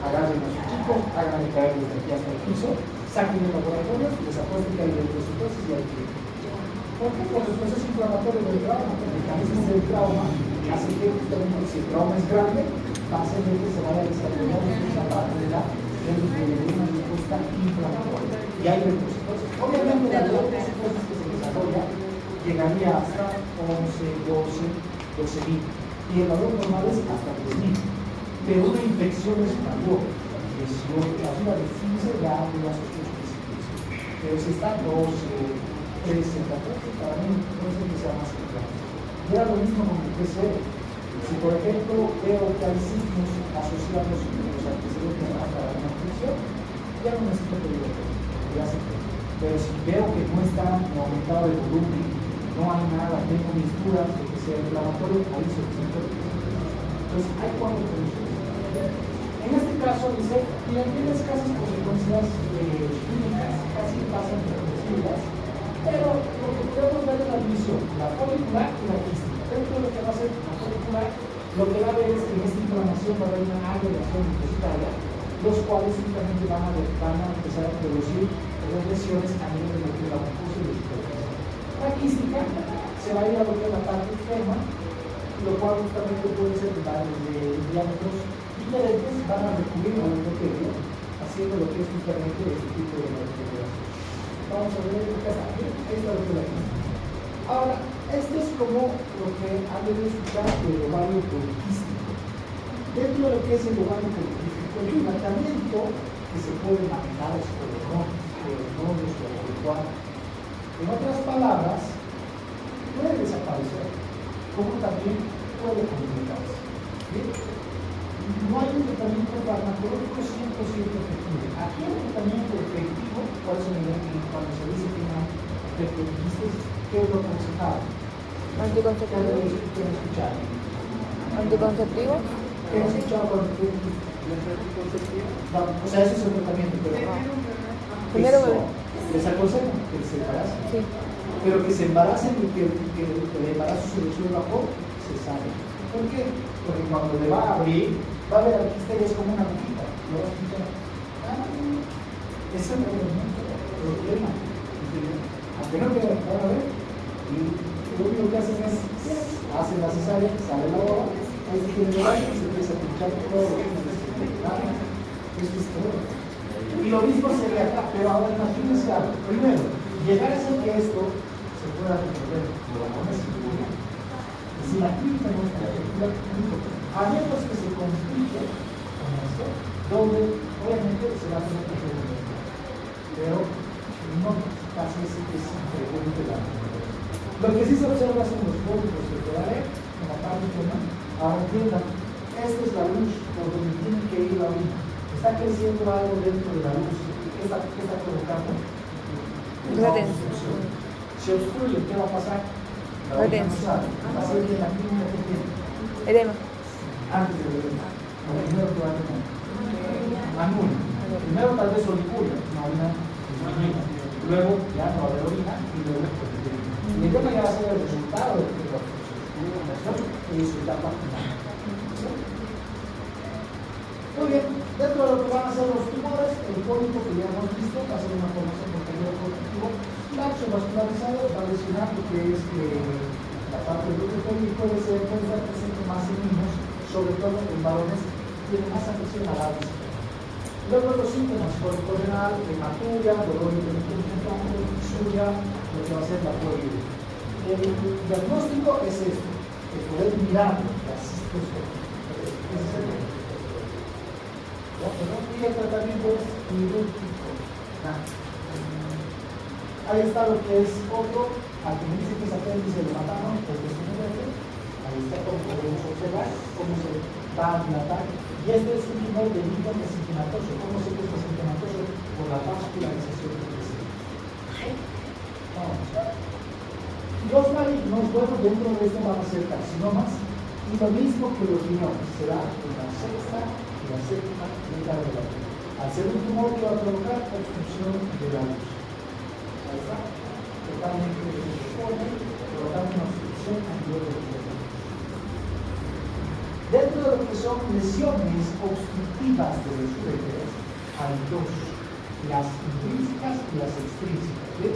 agarren a sus chicos, háganle caer desde aquí hasta el piso, saquen el laboratorio, les apuesto que hay leucocitosis y hay fiebre. ¿Por qué? Por el proceso inflamatorio del trauma. El mecanismo del trauma hace que justamente si el trauma es grande, va a hacer que se vaya a desarrollar esa parte de una respuesta inflamatoria. Y hay leucocitosis. Obviamente la leucocitosis que se desarrolla llegaría hasta 11, 12.000. Y el valor normal es hasta 3.000. Pero una infección es mayor. Arriba de 15 ya hay las sospechosos. Pero si está 12, 13, 14, para mí no es que sea más claro. Era lo mismo con el PCR. Si por ejemplo veo que hay signos asociados con los antecedentes para una infección, ya no necesito pedir ya se puede. Pero si veo que no está aumentado el volumen, no hay nada, tengo mis dudas de que sea inflamatorio, ahí se presenta. Entonces hay cuatro condiciones. En este caso dice, y en tienes casi consecuencias clínicas, casi pasan desapercibidas, pero lo que podemos ver es la división, la folicular y la quística. Dentro de lo que va a ser la folicular, lo que va a ver es que en esta inflamación va a haber una agregación depositaria, los cuales simplemente van a empezar a producir lesiones a nivel de lo que es la mucosa y los superficies. La quística se va a ir a lo que es la parte extrema, lo cual justamente puede ser de diámetros diferentes, van a recurrir a un endotelio, haciendo lo que es justamente este tipo de manipulación. Vamos a ver acá está, esta es lo que es la quística. Ahora, esto es como lo que han de escuchar del ovario poliquístico. dentro de lo que es el lugar político, el tratamiento que se puede manejar es por los nodos o el cuadro. En otras palabras, puede desaparecer, como también puede comunicarse. ¿Sí? No hay un tratamiento farmacológico 100% efectivo. Aquí el tratamiento efectivo, por eso cuando se dice que no efecto dijiste, ¿qué es lo aconsejado? Anticonceptivos. ¿Qué han escuchado? Anticonceptivos. ¿Qué han escuchado cuando tú no, o sea, ese es el tratamiento, pero Primero bebé. les aconsejo que se embaracen. Sí. Pero que se embaracen y que el embarazo se resuelva por cesárea. ¿Por qué? Porque cuando le va a abrir, va a ver aquí ustedes como una agujita. Lo va a escuchar. Ese es el problema. Aunque no quede, van a ver. Y lo único que hacen es, hacen la cesárea, sale la bola, ahí se tiene el baño y se empieza a pinchar todo lo que necesita. Eso es todo. Y lo mismo sería acá, pero ahora imagínense algo. Primero, llegar a hacer que esto se pueda resolver de la forma segura. Es decir, la clínica no está efectiva, a menos que se complique con esto, donde obviamente se va a tener que resolver. Pero no casi es infrecuente la. Lo que sí se observa son los pólipos que te daré en la parte que no. Ahora entiendan, esta es la luz por donde tiene que ir la orina. Está creciendo algo dentro de la luz. ¿Qué está provocando? Retención. Se obstruye, ¿qué va a pasar? La orina no sale. Va a ser de la clínica que tiene. Edema. Antes del edema. Lo primero que va a tener. Anula. Primero tal vez olicuria, una orina disminuida. Luego ya no va a haber orina y luego y el tema ya va a ser el resultado de la obstrucción y su etapa final. Muy bien, dentro de lo que van a ser los tumores, el pólipo que ya hemos visto va a ser una formación por periodo cognitivo, laxo vascularizado, va a lesionar lo que es la parte del útero y puede estar presente más en niños, sobre todo en varones que tienen más afección a la vista. Luego los síntomas, cólico renal, hematuria, dolor intermitente, fisuria, lo que va a ser la poliuria. El diagnóstico es esto, el poder mirar las cistoscopia. Ese es el y el tratamiento es quirúrgico. Ahí está lo que es otro, al que me dice que es apéndice de mataron, pues es un ejemplo. Ahí está como podemos observar cómo se va a dilatar. Y este es un tumor de líquido mesenquimatoso. ¿Cómo se llama mesenquimatoso? Por la vascularización del tejido. Los malignos, bueno, dentro de esto van a ser carcinomas y lo mismo que los riñones, será en la sexta y la séptima mitad de la vida. Al ser un tumor que va a provocar obstrucción de la luz. Ahí está, totalmente descompone, provocando una obstrucción a nivel de la luz. Dentro de lo que son lesiones obstructivas de los uréteros, hay dos, las intrínsecas y las extrínsecas. ¿Bien?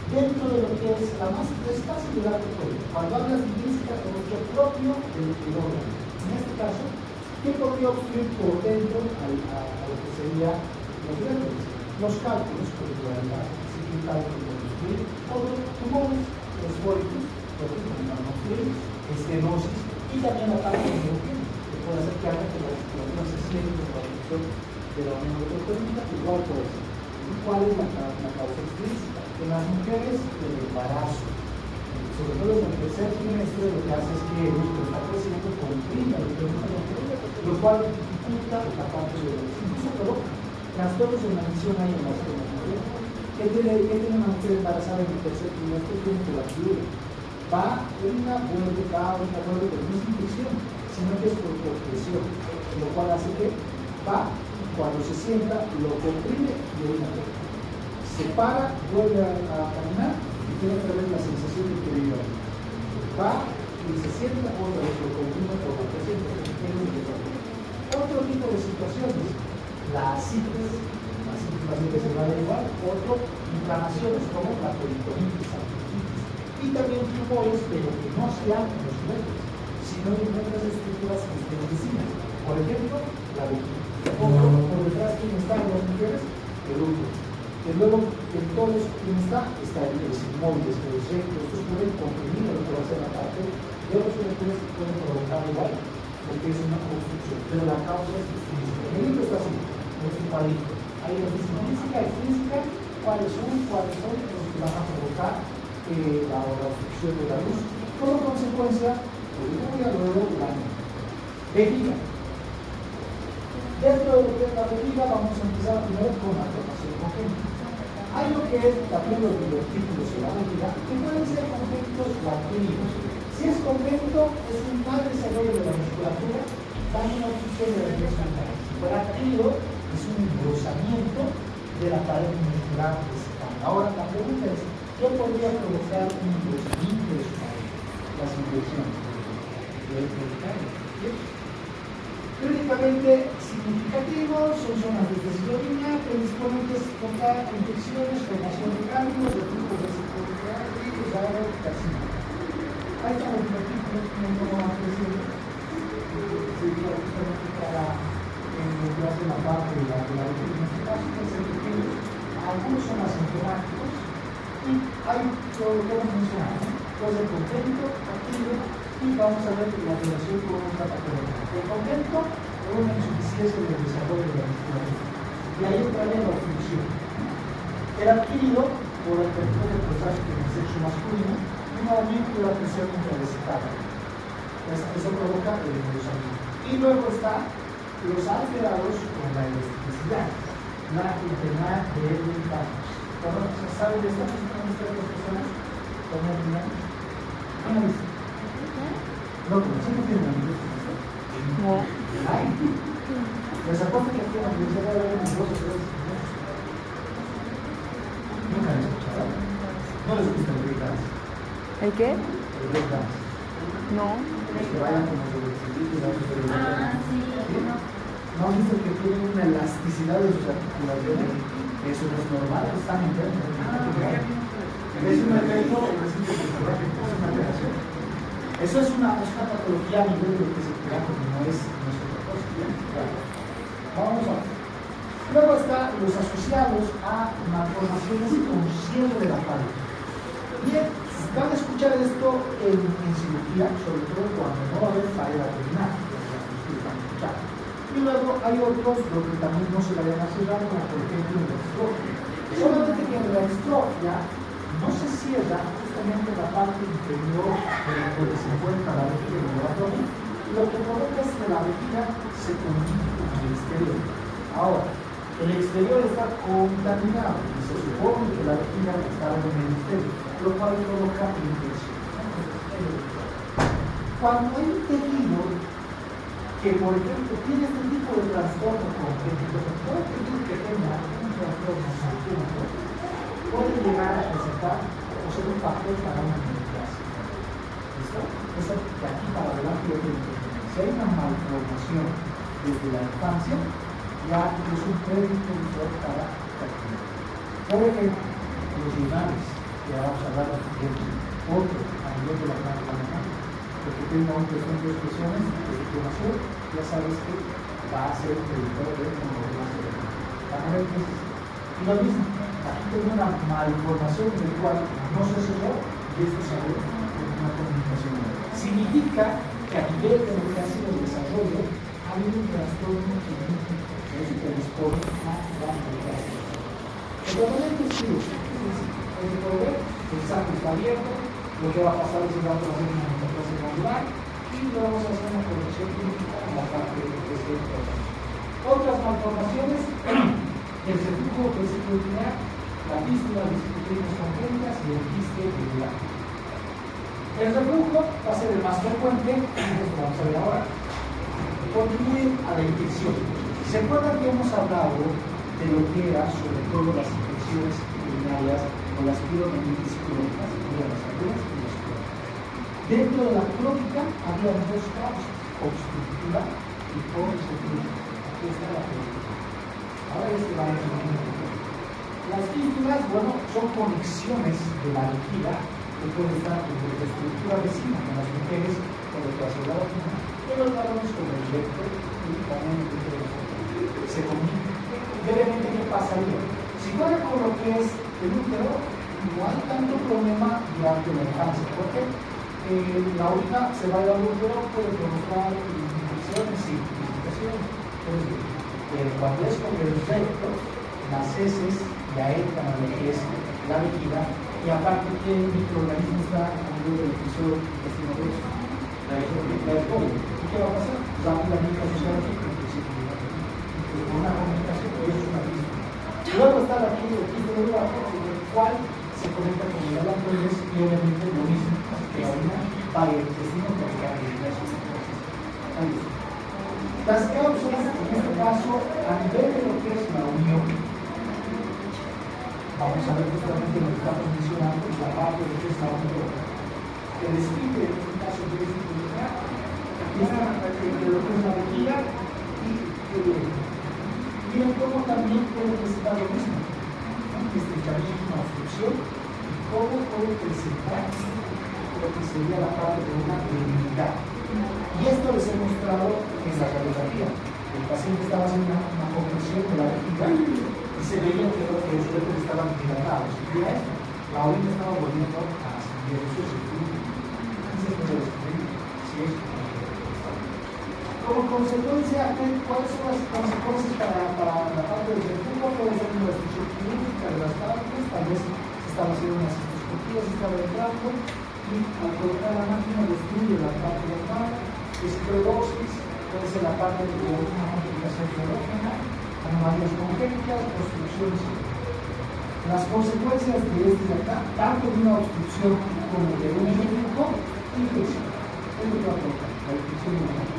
Dentro de lo que es la más fácil de dar todo. Cuando hablas de intrínseca, es lo propio del órgano. En este caso, ¿qué podría obstruir por dentro a lo que sería los uréteros? Los cálculos, por ejemplo, si un cálculo puede obstruir, o los tumores, los fólicos, por ejemplo, van a obstruir, estenosis, y también la parte de que puede hacer que haga que la articulación se cierre por la obstrucción de la unión metropolitana, igual puede ser. ¿Y cuál es la causa extrínseca? En las mujeres, el embarazo. Sobre todo en el tercer trimestre, lo que hace es que el útero está creciendo, comprime el útero, lo cual dificulta la parte de los. Incluso provoca trastornos de la misión ahí en las mujeres. ¿Qué tiene una mujer embarazada en el tercer trimestre? Tiene que la fluye. Va, orina, vuelve, pero no es infección, sino que es por presión, lo cual hace que va, cuando se sienta, lo comprime y orina. Se para, vuelve a caminar y tiene otra vez la sensación de que vive. Va y se sienta, otra vez lo comprime por la presión, otro tipo de situaciones, la asitis se va a igual, otro, inflamaciones como la peritonitis, y también tumores, pero que no sean los uréteros, sino en otras estructuras intestinas. Por ejemplo, la vejiga. Por detrás, ¿quién está en las mujeres? El útero. Y luego, en todos, ¿quién está? Está el sigmoides, el recto. Estos pueden comprimir lo que va a ser la parte de los uréteros que pueden provocar igual porque es una obstrucción, pero la causa es extrínseca. El libro está así, en este cuadrito. Ahí nos dice intrínseca, extrínseca, cuáles son los que van a provocar la obstrucción de la luz. Como consecuencia, lo que voy a luego la vejiga. Dentro de lo que es la vejiga, vamos a empezar primero con la formación congénita. Hay lo que es también los divertículos en la vejiga, que pueden ser congénitos o adquiridos. Si es congénito, es un mal desarrollo de la musculatura, daño una obstrucción de la dirección. Si fuera adquirido, es un engrosamiento de la pared muscular de esa espalda. Ahora, la pregunta es, ¿qué podría provocar un engrosamiento de su pared? Las infecciones. Clínicamente significativos son zonas de desglorina, predisponentes contra infecciones, formación de cambios, de tipo vesicular y usado carcinoma. Ahí están los divertículos, como van creciendo. Sería justamente para lo que hace la parte de la vejiga. En este caso, pueden ser pequeños, algunos son asintomáticos y hay todo lo que hemos mencionado. Puede ser congénito, activo, y vamos a ver la relación con otra patología. El congénito o una insuficiencia del desarrollo de la musculatura. Y ahí entraría la obstrucción. El adquirido por el periodo prostático en el sexo masculino, un aumento de la presión intravesical. Eso provoca el engrosamiento. Y luego están los alterados con la elasticidad, la enfermedad de Edwin Barros. ¿Saben de esta personas? ¿Cómo opinan? ¿Cómo dicen? No, pero sí no tienen amigos con esto. No. Ay, les apuesto que aquí en la universidad de los dos o tres. Nunca han escuchado. No les gusta el break dance. ¿El qué? El break dance. No. Los que vayan como sobre el circuito y la sí. ¿No han visto que tienen una elasticidad de sus articulaciones? Eso no es normal, están enfermos. Es un efecto, es una reacción. Eso es una patología a nivel de lo que se crea, porque no es otra cosa. Claro. Vamos a ver. Luego están los asociados a malformaciones con cierre de la pared. Bien, van a escuchar esto en cirugía, sobre todo cuando no va a haber pared abdominal. Y luego hay otros donde también no se vayan a cerrar, como por ejemplo en la distrofia. Solamente que en la distrofia no se cierra justamente la parte inferior donde se encuentra la vejiga y el abdomen, y lo que provoca es que la vejiga se comunique con el exterior. Ahora, el exterior está contaminado y se supone que la vejiga está en el exterior, lo cual provoca infección. Cuando hay un tejido que, por ejemplo, tiene este tipo de trastorno congénito, todo tejido que tenga un trastorno congénito puede llegar a presentar o ser un factor para una medicación. ¿Listo? Eso de aquí para adelante yo tengo que entender. Si hay una malformación desde la infancia, ya es un predispositor para carcinoma. Por ejemplo, los lunares, que vamos a hablar de otro a nivel de la planta, porque tenga un cuestión de expresiones de inflamación, ya sabes que va a ser un predictor de hemorragia. Y lo mismo, aquí tengo una malformación en la cual no se cerró y esto se abrió con una comunicación. Significa que a nivel de lo que ha sido el desarrollo, ha habido un trastorno genético que es que dispone a la medicación. El tratamiento es quirúrgico, es decir, ver, el saco está abierto, lo que va a pasar es que vamos a hacer una metaplasia glandular y le vamos a hacer una corrección quirúrgica en la parte de este tratamiento. Otras malformaciones, el reflujo vesicular, la fístula vesiculares congénitas y el quiste regular. El reflujo va a ser el más frecuente, y esto vamos a ver ahora, contribuye a la infección. ¿Se acuerdan que hemos hablado de lo que era sobre todo las infecciones urinarias o las pielonefritis crónicas, las agudas y las crónicas? Dentro de la crónica había dos causas, obstructiva y obstructiva. Aquí está la crónica. Ahora va a entender. Las fístulas, bueno, son conexiones de la vejiga que pueden estar en la estructura vecina con las mujeres con el caso de la vagina, y los varones con el recto y también el recto. Se comunican. Brevemente, ¿qué pasaría? Si fuera con lo que es el útero, no hay tanto problema durante la infancia, porque la orina se va al útero, puede provocar obstrucciones y tipificaciones. Entonces, cuando es con el recto, las heces ya entran a lo que es la vejiga, y aparte que el microorganismo está a nivel del episodio intestino grueso, la del COVID. ¿Y qué va a pasar? Rápidamente asociado aquí con el principio de con una comunicación, y eso es una pista. Luego está la quiste de abajo, en el cual se conecta con el alatoides y obviamente lo mismo, así que la orina va al intestino para que haga el ahí está. Las cápsulas, en este caso, a nivel de lo que es la unión, vamos a ver justamente lo que estamos mencionando, la parte de que es la unión. El esfínter, en este caso, de este lugar, aquí está entre lo que es la vejiga y el útero. Miren cómo también puede presentar lo mismo, estrechamiento, una obstrucción, y cómo puede presentar lo que sería la parte de una debilidad. Y esto les he mostrado en la radiografía. El paciente estaba haciendo una compresión de la vejiga y se veía que los uretres estaban dilatados. Y mira esto, la orina estaba volviendo a ascender. Eso es el flujo. Y se puede descubrir si es como consecuencia, ¿cuáles son las consecuencias para la parte del reflujo? Puede ser una restricción quirúrgica de las partes, tal vez se estaba haciendo una cistoscopía, se estaba entrando, y al colocar la máquina destruye la parte del mar, esclerosis, puede ser la parte de una complicación neurológica, anomalías congénitas, obstrucciones. Las consecuencias de este de acá, tanto de una obstrucción como de un reflujo, infección. Es lo que va a provocar, la infección de una.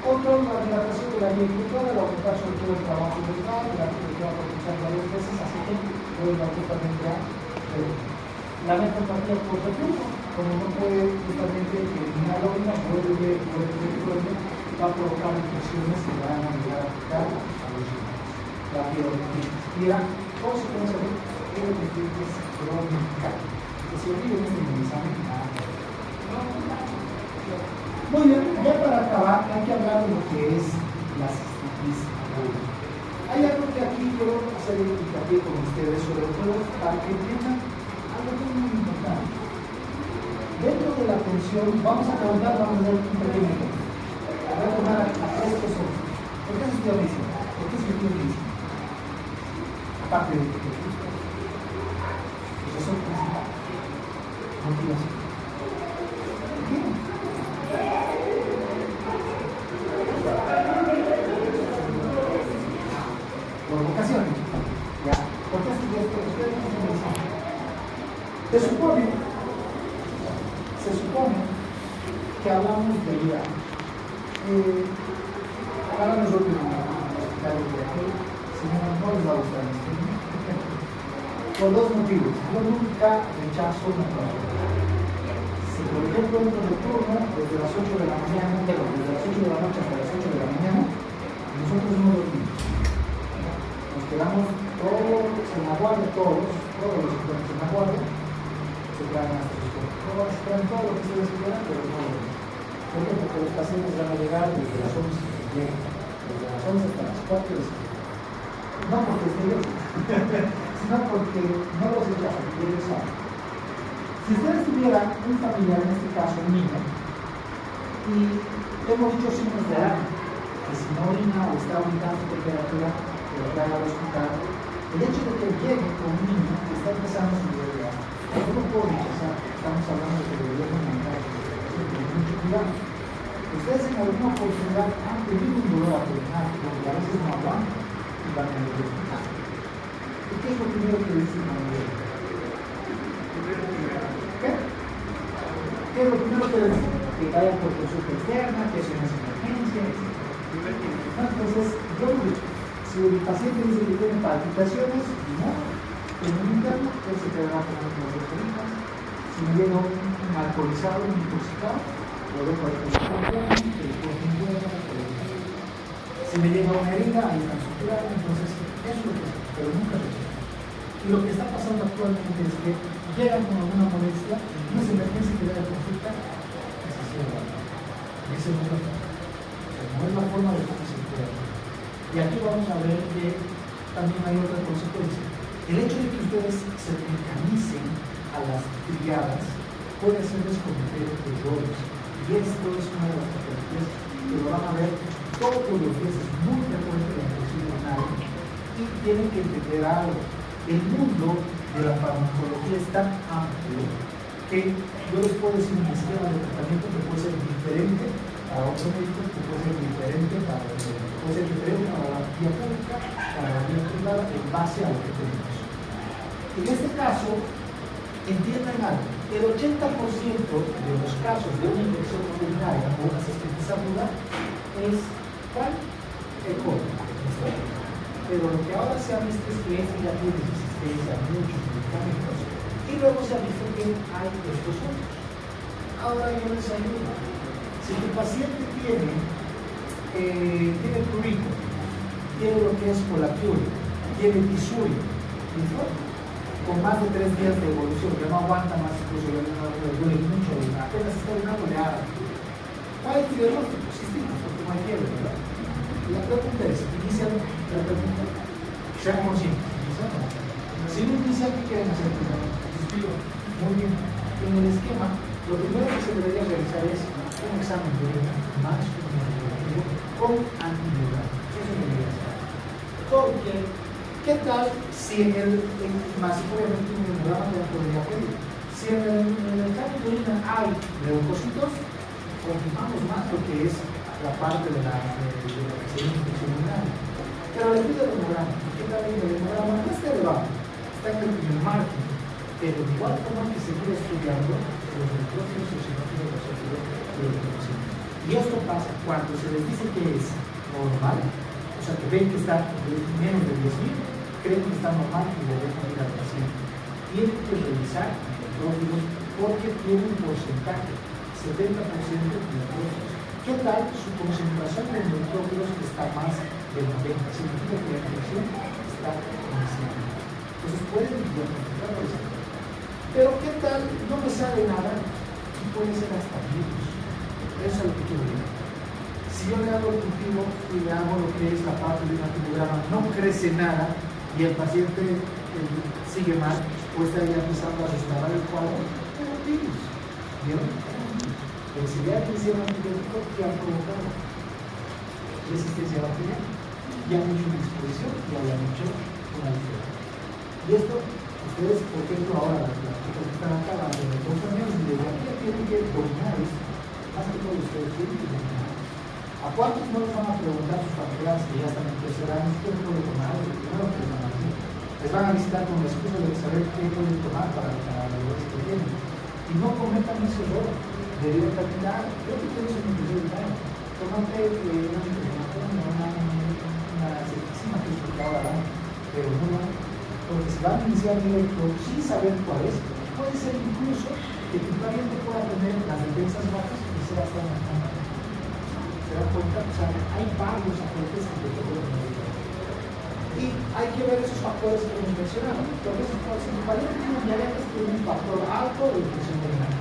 Otro, la dilatación de la vía inferior, el aumentar sobre todo el trabajo del mar, la que va a aprovechar varias veces, así que puede ir justamente a la nefropatía por reflujo, como no puede justamente eliminar la orina, vuelve, va a provocar infecciones que van a llegar a afectar a los riñones. La pielonefritis. Y la consecuencia de pielonefritis crónica, que se olvide en este examen. Muy bien, ya para acabar hay que hablar de lo que es la cistitis aguda. Hay algo que aquí quiero hacer hincapié con ustedes, sobre todo para que entiendan algo que es muy importante. Dentro de la tensión, vamos a preguntar, vamos a hacer un pequeño ejemplo. Voy a tomar a 3 personas. ¿Por qué se estudia medicina? ¿Por qué se estudia medicina? Aparte de que te gusta, el razón principal, motivación. ¿Por qué? Por vocación. ¿Ya? ¿Por qué estudiaste? Ustedes no son medicina. Se supone que hablamos de vida. Ahora nosotros en el hospital de aquí, si no les va a gustar esto. Por 2 motivos. Yo nunca rechazo una prueba. Si por ejemplo entro de turno desde las 8 de la mañana, desde las 8 de la noche hasta las 8 de la mañana, nosotros no dormimos. Nos quedamos todos en la guardia, todos los estudiantes en la guardia, se quedan hasta sus pruebas, se quedan todo lo que ustedes quieran, pero no dormimos. ¿Por qué? Porque los pacientes van a llegar desde las 11, desde las 11 hasta las 4 de la tarde. No porque esté yo, sino porque no los rechazan, ellos saben. Si ustedes tuvieran un familiar, en este caso un niño, y hemos dicho signos de alarma, que si no orina o está aumentando su temperatura, que lo traiga al hospital, el hecho de que llegue con un niño que está empezando su vida, yo no puedo rechazar, estamos hablando de que debería aumentar su temperatura, pero mucho cuidado. Ustedes en alguna oportunidad han tenido un dolor abdominal, donde a veces no aguantan y van a ir al hospital. ¿Y qué es lo primero que dicen a la ¿Qué es lo primero que les digo? Que vayan por consulta externa, que eso no es emergencia, etc. Entonces, yo lo digo, si el paciente dice que tiene palpitaciones, no, en un interno, él se quedará con unas electrolitas. Si me llega un alcoholizado, un intoxicado, lo dejo ahí con el campeón, que después me llega, si me llega una herida, ahí están suturando, entonces, eso es lo que es, pero nunca rechazo. Y lo que está pasando actualmente es que llegan con alguna molestia, no es emergencia que debe consulta, es así de verdad. Y ese no es la forma. No es la forma de cómo se puede hacer. Y aquí vamos a ver que también hay otra consecuencia. El hecho de que ustedes se mecanicen a las triadas puede hacerles cometer errores. Y esto es una de las patologías que lo van a ver todos los días, es muy frecuente la infección urinaria, y tienen que entender algo. El mundo de la farmacología es tan amplio que yo les puedo decir un esquema de tratamiento que puede ser diferente para otro médico, que puede ser diferente para el médico, puede ser diferente para la vía pública, para la vía privada, en base a lo que tenemos. En este caso, entiendan algo, el 80% de los casos de una infección urinaria o una cistitis aguda es ¿cuál? El COVID. Pero lo que ahora se ha visto es que este ya tiene resistencia a muchos medicamentos y luego se ha visto que hay estos otros. Ahora yo les ayudo. Si tu paciente tiene prurito, tiene lo que es colaquiuria, tiene tisuria, ¿listo? Con más de 3 días de evolución, que no aguanta más, incluso le duele mucho, apenas está orinando le arde. ¿Cuál es tu diagnóstico? Cistitis, porque no hay fiebre, ¿verdad? La pregunta es, inicia la pregunta, sean conscientes, si no inician, ¿qué quieren hacer? Muy bien. En el esquema, lo primero que se debería realizar es un examen de orina más con antiviral. Eso debería ser. Porque, ¿qué tal si en el, más obviamente un hemograma ya podría pedir? Si en el examen de orina hay leucocitos, confirmamos más lo que es la parte de la que se llama infección urinaria. Pero le pido el hemograma. ¿Qué tal el hemograma? No está elevado, está en el primer margen. Pero de igual forma que seguir estudiando los neutrófilos y eosinófilos basófilos de los pacientes. Y esto pasa cuando se les dice que es normal, o sea que ven que está menos de 10.000, creen que está normal y le dejan ir al paciente. Tienen que revisar neutrófilos porque tiene un porcentaje, 70% de neutrófilos. ¿Qué tal su concentración de neutrófilos está más del 90? Significa que la infección está iniciando. Entonces pueden diagnosticar por eso. Pero ¿qué tal? No me sale nada y puede ser hasta virus. Eso es lo que quiero ver. Si yo le hago el cultivo y le hago lo que es la parte de un antibiograma, no crece nada y el paciente sigue mal o está ya empezando a restaurar el cuadro, pero virus. ¿Vieron? Pero si ya hicieron antibiótico, ¿qué han provocado? Resistencia bacteriana. Ya han hecho una exposición y ya han hecho una diferencia. Y esto, ustedes, por ejemplo, ahora las chicas que están acá, las de los 2 años, y desde aquí ya tienen que dominar esto. Más que todo ustedes tienen que dominar. ¿A cuántos no les van a preguntar sus familiares que ya están en tercer año qué pueden tomar? Lo primero que les van a decir. Les van a visitar con la excusa de saber qué pueden tomar para los dolores que tienen. Y no cometan ese error de directamente, yo que tengo un infección urinaria, tómate una septicina que es lo que ahora dan, pero no, porque si van a iniciar directo sin saber cuál es, puede ser incluso que tu paciente pueda tener las defensas bajas y sea hasta una cama. ¿Se dan cuenta? O sea, hay varios agentes que te pueden ayudar. Y hay que ver esos factores que hemos mencionado. Entonces, si tu paciente tiene diabetes, tiene un factor alto de infección urinaria.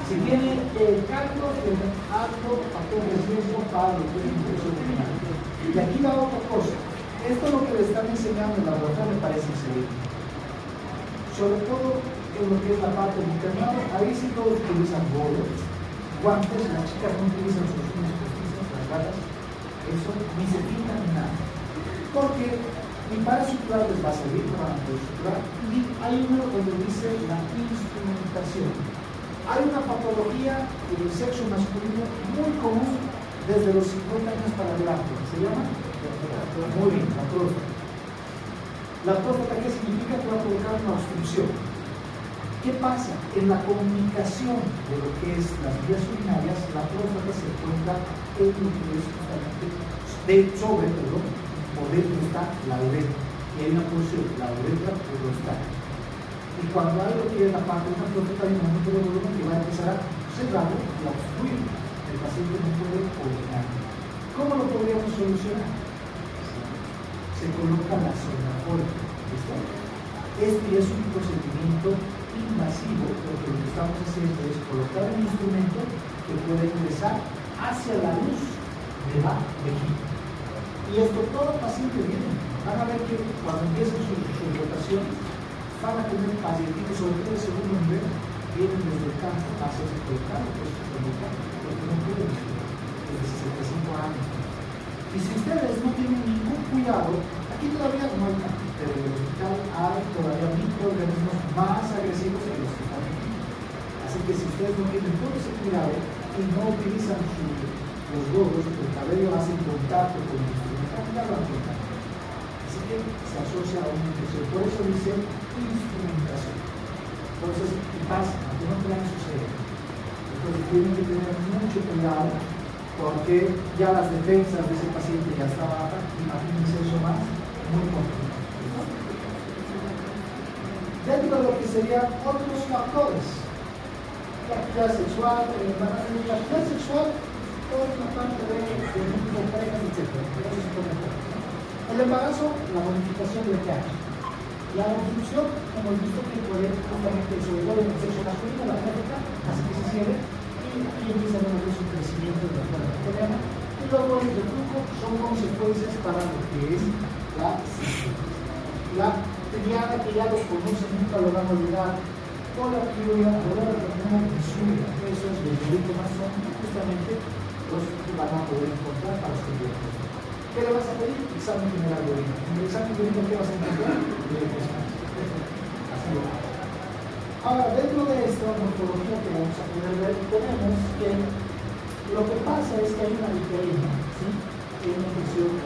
Si tiene cálculo, tiene alto factor de riesgo para lo que es infección urinaria. Y aquí va otra cosa. Esto es lo que le están enseñando en la laboratorio, me parece excelente. Sobre todo en lo que es la parte del internado, ahí sí todos utilizan bolos, guantes, las chicas no utilizan sus uñas postizas, las gatas, eso ni se pintan ni nada. Porque ni para suturar les va a servir, no van a poder suturar. Y hay uno donde dice la instrumentación. Hay una patología en el sexo masculino muy común desde los 50 años para adelante. ¿Se llama? Muy bien, la próstata. La próstata, ¿qué significa? Que va a provocar una obstrucción. ¿Qué pasa? En la comunicación de lo que es las vías urinarias, la próstata se encuentra en lo que es justamente por dentro está la uretra. Y hay una porción, la uretra prostática. Y cuando hay lo que es la parte de una próstata, hay un momento de volumen que va a empezar a cerrarlo y a obstruir. El paciente no puede orinar. ¿Cómo lo podríamos solucionar? Se coloca la sonda. ¿Listo? Este es un procedimiento invasivo, porque lo que estamos haciendo es colocar un instrumento que puede ingresar hacia la luz de la vejiga. Y esto todo paciente viene. Van a ver que cuando empiecen sus rotaciones, van a tener pacientes, sobre todo el segundo nivel, vienen desde el campo hacia el campo, porque no pueden estudiar. de 65 años. Y si ustedes no tienen ningún cuidado, aquí todavía no hay cáncer, pero en el hospital hay todavía microorganismos más agresivos que los que están aquí. Así que si ustedes no tienen todo ese cuidado y no utilizan los gorros, el cabello hace contacto con el instrumental, ya lo han contado. Así que se asocia a una infección. Por eso dice instrumentación. Entonces, ¿qué pasa? Que no puedan suceder. Entonces tienen que tener mucho cuidado porque ya las defensas de ese paciente ya están bajas. Imagínense eso más, muy complicado. Dentro de lo que serían otros factores, la actividad sexual, la actividad sexual, toda una parte de parejas, etc. El embarazo, la modificación del pH. La reproducción, hemos visto que puede justamente sobre todo en el sexo masculino, la práctica, así que se cierre, y aquí empieza a haber un crecimiento de la flora bacteriana, y luego el reflujo son consecuencias para lo que es la síntesis. La triada que ya los conocen, nunca lo van a olvidar, con la criolera, ahora lo tenemos en su eso es el delito más son justamente los que van a poder encontrar para su diagnóstico. ¿Qué le vas a pedir? Examen general de orina. En el examen de orina, ¿qué vas a encontrar? Así lo hago. Ahora, dentro de esta morfología que vamos a poder ver, tenemos que lo que pasa es que hay una diferencia, ¿sí? Hay una infección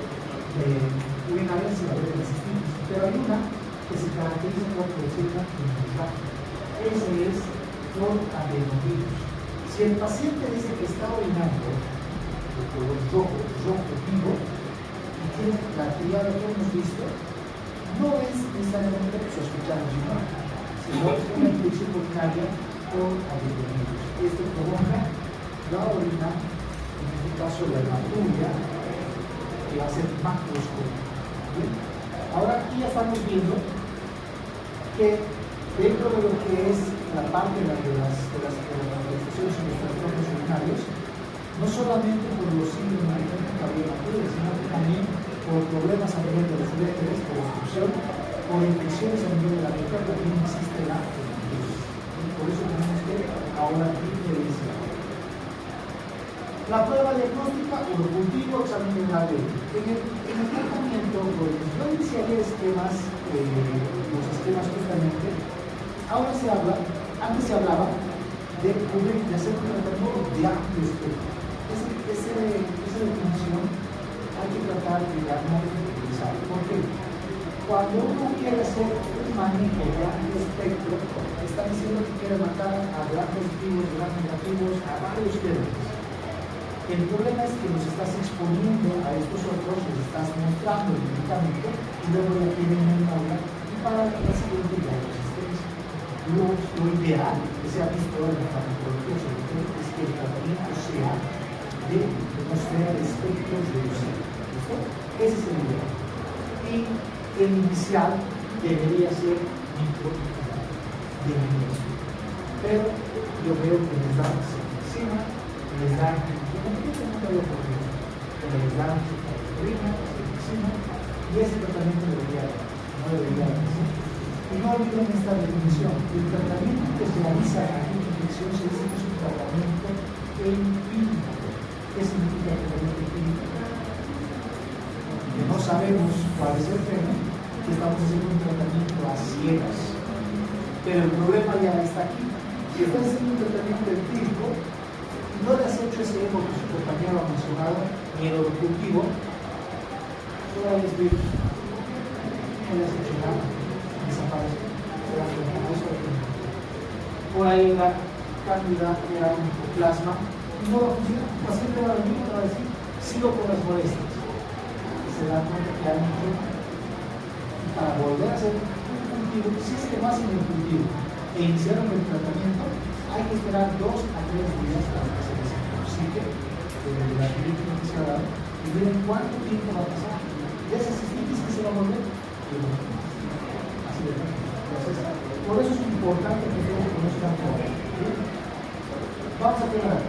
urinaria sin haber cistitis, pero hay una que se caracteriza por producir una inmunidad. Ese es por adenovirus. Si el paciente dice que está orinando de color rojo vivo, la triada que hemos visto no es necesariamente sospechar sino es una infección urinaria por adenovirus. Esto provoca la orina, en este caso la hematuria, que va a ser macroscópica. Ahora aquí ya estamos viendo que dentro de lo que es la parte de las manifestaciones en los trastornos urinarios, no solamente por los signos de cardiovasculares, sino que también por problemas a nivel de los uréteres, por obstrucción, por infecciones a nivel de la boca, también existe la adenovirus. Por eso tenemos que ahora diferenciar. La prueba diagnóstica, cultivo, examen general de en el tratamiento, yo iniciaría esquemas, los esquemas justamente. Ahora se habla, antes se hablaba de cubrir, de hacer un tratamiento de amplio espectro. Esa definición hay que tratar de darnos utilizar. ¿Por qué? Cuando uno quiere hacer un manejo de amplio espectro, está diciendo que quiere matar a gran positivos, gran negativos, a varios temas. El problema es que nos estás exponiendo a estos otros, les estás mostrando el medicamento y luego ya tienen memoria y para la siguiente ya no existencia. Lo ideal que se ha visto en la farmacología sobre todo es que el tratamiento sea de no sea de espectros reducidos. ¿Listo? Ese es el ideal. Y el inicial debería ser microbiológico. Pero yo veo que les dan encima, les dan y ese tratamiento no debería ser. Y no olviden esta definición. El tratamiento que se realiza en infección se dice que es un tratamiento empírico. ¿Qué significa tratamiento empírico? Que no sabemos cuál es el tema, que estamos haciendo un tratamiento a ciegas. Pero el problema ya está aquí. Si estás haciendo un tratamiento empírico, no le has hecho ese eco que su compañero ha mencionado, ni el objetivo, solo hay virus. No le has hecho nada, desaparece. Por ahí la candida era un plasma, no va a funcionar. El paciente va a venir y va a decir, sigo con las molestias. Y se da cuenta que hay mucho. Y para volver a hacer un cultivo, si es que más en el cultivo, e iniciaron el tratamiento, hay que esperar 2 a 3 días para que se desintoxique de la clínica que se ha dado y miren cuánto tiempo va a pasar. De esas cistitis que se va a volver, así de fácil. Entonces, por eso es importante que todos conozcan todo. Vamos a quedar.